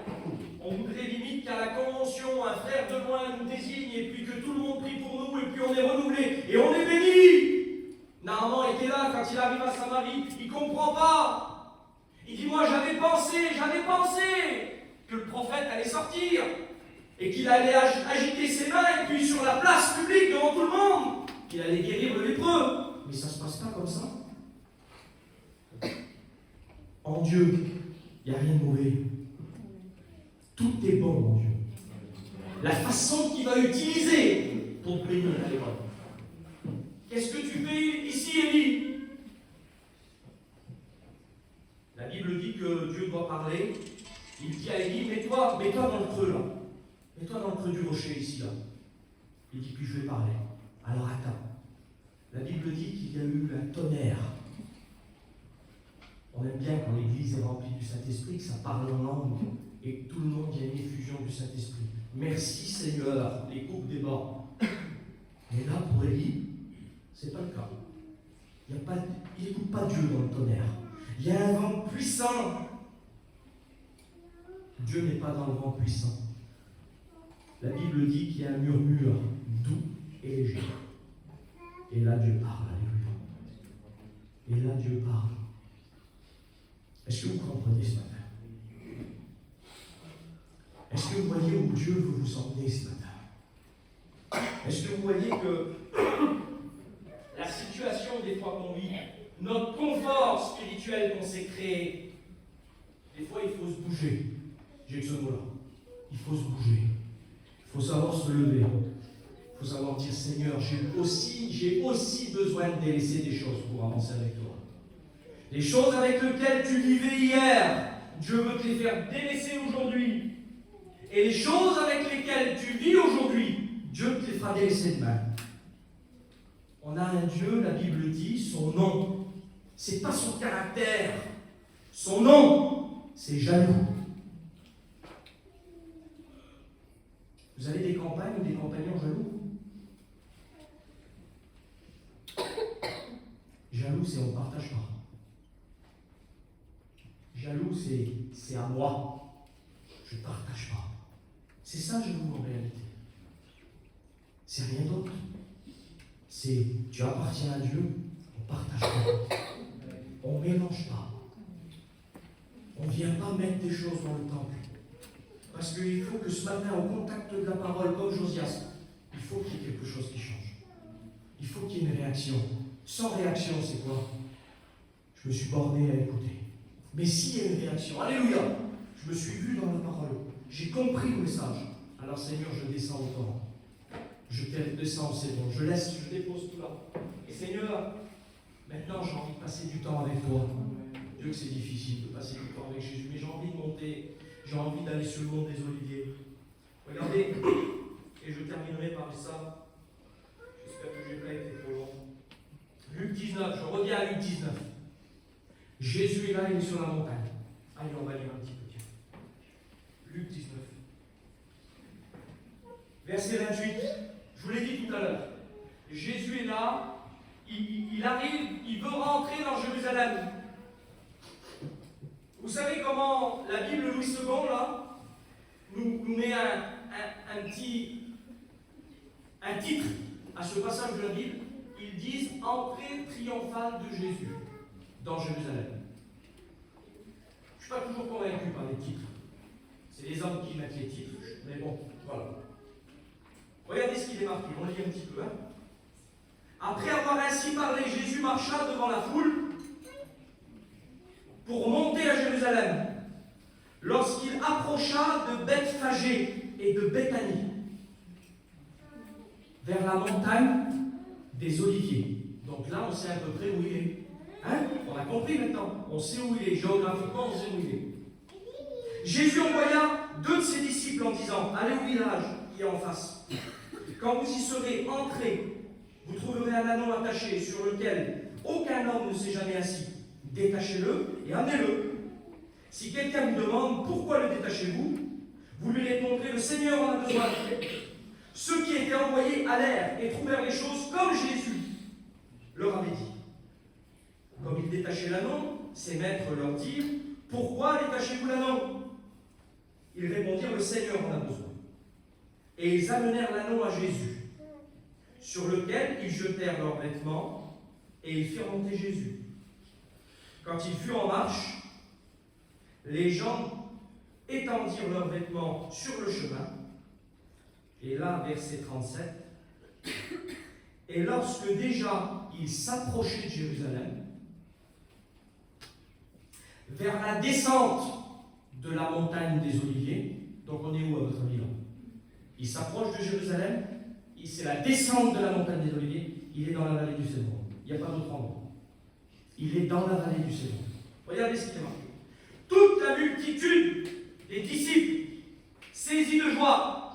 On voudrait limite qu'à la convention, un frère de loin nous désigne, et puis que tout le monde prie pour nous, et puis on est renouvelé, et on est béni. Naaman était là quand il arrive à Samarie, il ne comprend pas. Il dit, moi j'avais pensé que le prophète allait sortir, et qu'il allait agiter ses mains, et puis sur la place publique, devant tout le monde, qu'il allait guérir le lépreux. Mais ça ne se passe pas comme ça. En Dieu, il n'y a rien de mauvais. Tout est bon en Dieu. La façon qu'il va utiliser pour te bénir à l'épreuve. Qu'est-ce que tu fais ici, Élie? La Bible dit que Dieu doit parler. Il dit à Élie, mets-toi dans le creux là. Mets-toi dans le creux du rocher ici là. Il dit, puis je vais parler. Alors attends. La Bible dit qu'il y a eu un tonnerre. On aime bien quand l'église est remplie du Saint-Esprit, que ça parle en langue et que tout le monde, il y a une effusion du Saint-Esprit. Merci Seigneur, les coupes débordent. Mais là, pour Élie, ce n'est pas le cas. Il n'écoute pas Dieu dans le tonnerre. Il y a un vent puissant. Dieu n'est pas dans le vent puissant. La Bible dit qu'il y a un murmure doux et léger. Et là, Dieu parle. Alléluia. Et là, Dieu parle. Est-ce que vous comprenez ce matin? Est-ce que vous voyez où Dieu veut vous emmener ce matin? Est-ce que vous voyez que la situation des fois qu'on vit, notre confort spirituel qu'on s'est créé, des fois il faut se bouger. J'ai que ce mot-là. Il faut se bouger. Il faut savoir se lever. Il faut savoir dire, Seigneur, j'ai aussi besoin de délaisser des choses pour avancer avec toi. Les choses avec lesquelles tu vivais hier, Dieu veut te les faire délaisser aujourd'hui. Et les choses avec lesquelles tu vis aujourd'hui, Dieu te les fera délaisser demain. On a un Dieu, la Bible dit, son nom. C'est pas son caractère. Son nom, c'est jaloux. Vous avez des campagnes ou des compagnons jaloux? Jaloux, c'est on ne partage pas. Jaloux, c'est à moi. Je ne partage pas. C'est ça, jaloux, en réalité. C'est rien d'autre. C'est tu appartiens à Dieu, on ne partage pas. On ne mélange pas. On ne vient pas mettre des choses dans le temple. Parce qu'il faut que ce matin, au contact de la parole, comme Josias, il faut qu'il y ait quelque chose qui change. Il faut qu'il y ait une réaction. Sans réaction, c'est quoi? Je me suis borné à écouter. Mais s'il y a une réaction, alléluia, je me suis vu dans la parole, j'ai compris le message. Alors Seigneur, je descends au torrent. Je descends, c'est bon. Je dépose tout là. Et Seigneur, maintenant j'ai envie de passer du temps avec toi. Dieu que c'est difficile de passer du temps avec Jésus, mais j'ai envie de monter. j'ai envie d'aller sur le mont des Oliviers. Regardez, et je terminerai par ça. J'espère que je n'ai pas été trop long. Luc 19, je reviens à Luc 19. Jésus est là, il est sur la montagne. Allez, on va lire un petit peu. Tiens. Luc 19. Verset 28. Je vous l'ai dit tout à l'heure. Jésus est là, il arrive, il veut rentrer dans Jérusalem. Vous savez comment la Bible Louis II, là, nous met un titre à ce passage de la Bible. Ils disent « Entrée triomphale de Jésus dans Jérusalem ». Je ne suis pas toujours convaincu par les titres. C'est les hommes qui mettent les titres. Mais bon, voilà. Regardez ce qu'il est marqué, on lit un petit peu. Hein. Après avoir ainsi parlé, Jésus marcha devant la foule pour monter à Jérusalem. Lorsqu'il approcha de Bethphagée et de Béthanie, vers la montagne des Oliviers. Donc là, on sait à peu près où il est. Hein? On a compris maintenant. On sait où il est. Géographiquement, on sait où il est. Jésus envoya 2 de ses disciples en disant « Allez au village qui est en face. Quand vous y serez entrés, vous trouverez un anneau attaché sur lequel aucun homme ne s'est jamais assis. Détachez-le et amenez-le. Si quelqu'un vous demande pourquoi le détachez-vous, vous lui répondrez le Seigneur en a besoin. Ceux qui étaient envoyés allèrent et trouvèrent les choses comme Jésus leur avait dit. Comme ils détachaient l'anneau, ses maîtres leur dirent pourquoi détachez-vous l'anneau? Ils répondirent le Seigneur en a besoin. Et ils amenèrent l'anneau à Jésus, sur lequel ils jetèrent leurs vêtements et ils firent monter Jésus. Quand ils furent en marche, les gens étendirent leurs vêtements sur le chemin. Et là, verset 37, et lorsque déjà ils s'approchaient de Jérusalem, vers la descente de la montagne des Oliviers, donc on est où à votre avis là? Il s'approche de Jérusalem, c'est la descente de la montagne des Oliviers, il est dans la vallée du Cédron. Il n'y a pas d'autre endroit. Il est dans la vallée du Cédron. Regardez ce qui est marqué. Toute la multitude des disciples, saisis de joie,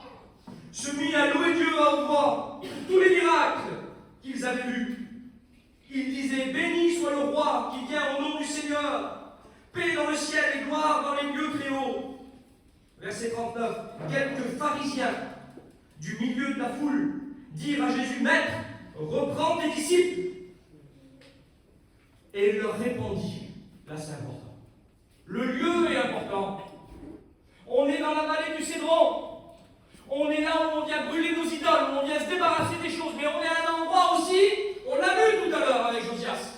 se mit à louer Dieu à haute voix pour tous les miracles qu'ils avaient vus. Ils disaient, béni soit le roi qui vient au nom du Seigneur, paix dans le ciel et gloire dans les lieux très hauts. Verset 39. Quelques pharisiens du milieu de la foule dirent à Jésus, Maître, reprends tes disciples. Et il leur répondit, là c'est important, le lieu est important. On est dans la vallée du Cédron. On est là où on vient brûler nos idoles, où on vient se débarrasser des choses, mais on est à un endroit aussi, on l'a vu tout à l'heure avec Josias,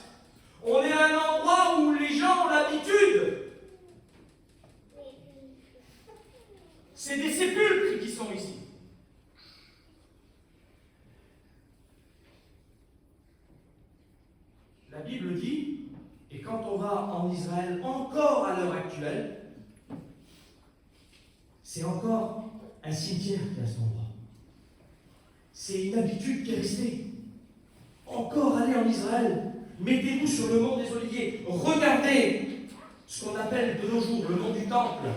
on est à un endroit où les gens ont l'habitude. C'est des sépulcres qui sont ici. La Bible dit, et quand on va en Israël encore à l'heure actuelle, c'est encore un cimetière qui est à cet endroit. C'est une habitude qui est restée. Encore aller en Israël, mettez-vous sur le mont des Oliviers, regardez ce qu'on appelle de nos jours le mont du Temple.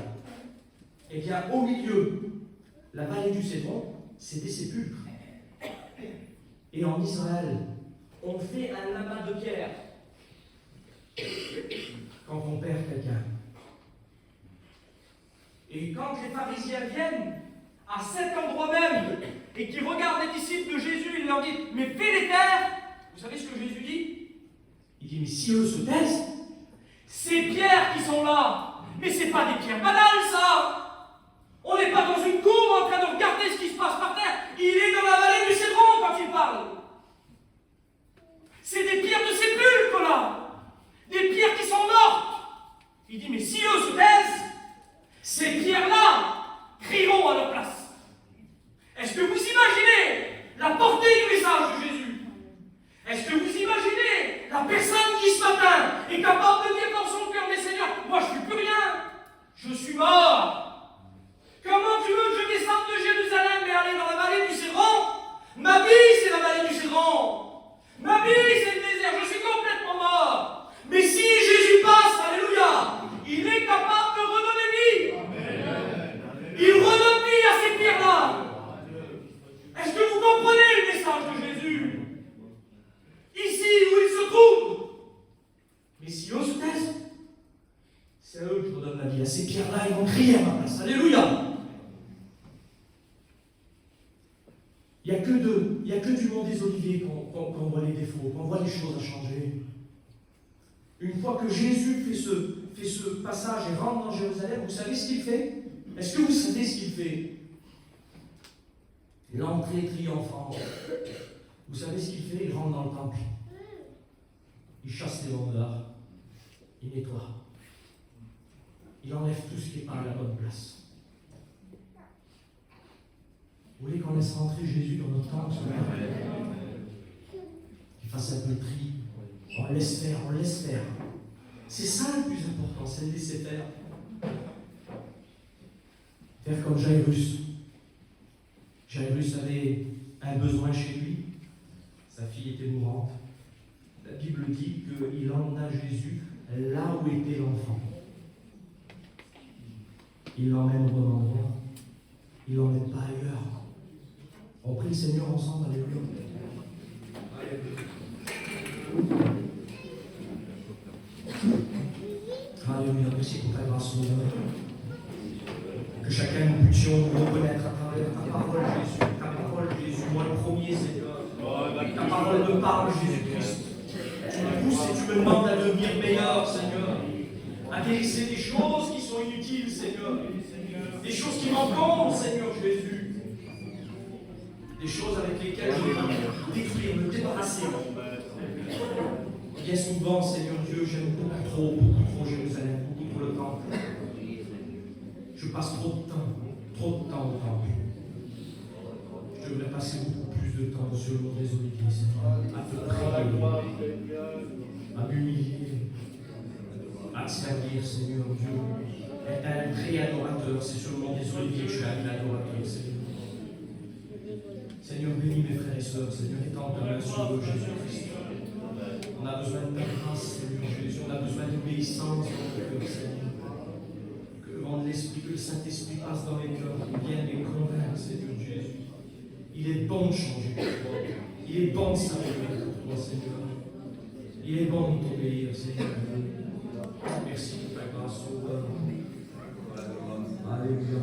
Eh bien, au milieu, la vallée du Cédron, c'est des sépulcres. Et en Israël, on fait un amas de pierre quand on perd quelqu'un. Et quand les pharisiens viennent à cet endroit même et qu'ils regardent les disciples de Jésus, il leur dit, mais fais-les taire. Vous savez ce que Jésus dit? Il dit, mais si eux se taisent, ces pierres qui sont là, mais c'est pas des pierres banales ça. On n'est pas dans une cour en train de regarder ce qui se passe par terre. Il est dans la vallée du Cédron quand il parle. C'est des pierres de sépulcre là. Des pierres qui sont mortes. Il dit, mais si eux se taisent, ces pierres-là crieront à leur place. Est-ce que vous imaginez la portée du message de Jésus? Est-ce que vous imaginez la personne qui ce matin est capable de dire dans son cœur, mais Seigneur, moi je ne suis plus rien. Je suis mort. vont crier à ma place. Alléluia. Il n'y a que du mont des Oliviers qu'on voit les défauts, qu'on voit les choses à changer. Une fois que Jésus fait ce passage et rentre dans Jérusalem, vous savez ce qu'il fait? Est-ce que vous savez ce qu'il fait? L'entrée triomphante. Vous savez ce qu'il fait? Il rentre dans le temple. Il chasse les vendeurs. Il nettoie. Il enlève tout ce qui n'est pas à la bonne place. Vous voulez qu'on laisse rentrer Jésus dans notre temple? Qu'il fasse un peu le tri. On laisse faire, on laisse faire. C'est ça le plus important, c'est de laisser faire. Faire comme Jairus. Jairus avait un besoin chez lui. Sa fille était mourante. La Bible dit qu'il emmena Jésus là où était l'enfant. Il l'emmène au bon endroit. Il ne l'emmène pas ailleurs. On prie le Seigneur ensemble. Alléluia. Alléluia. Merci pour ta grâce, Seigneur. Que chacun nous puissions nous reconnaître à travers ta parole, Jésus. Ta parole, Jésus. Moi le premier, Seigneur. Ta parole me parle, Jésus-Christ. Tu me pousses et tu me demandes à devenir meilleur, Seigneur. À délaisser des choses qui sont inutiles, Seigneur. Des choses qui m'encombrent, Seigneur Jésus. Des choses avec lesquelles je vais me détruire, me débarrasser. Bien souvent, Seigneur Dieu, j'aime beaucoup trop Jérusalem, beaucoup trop le temple. Je passe trop de temps au temple. Je devrais passer beaucoup plus de temps sur le mont des Oliviers, Seigneur, à te prier, à m'humilier, à te servir, Seigneur Dieu. Être un vrai adorateur, c'est sur le mont des Oliviers que je suis un adorateur, Seigneur. Seigneur, bénis mes frères et sœurs, Seigneur, étends ta main sur eux, Jésus-Christ. On a besoin de ta grâce, Seigneur Jésus, on a besoin d'obéissance dans le cœur, Seigneur. Que le vent de l'Esprit, que le Saint-Esprit passe dans les cœurs, qu'il vienne les convaincre, Seigneur Jésus. Il est bon de changer pour toi. Il est bon de s'améliorer pour toi, Seigneur. Il est bon de t'obéir, Seigneur. Merci pour ta grâce, Sauveur. Alléluia.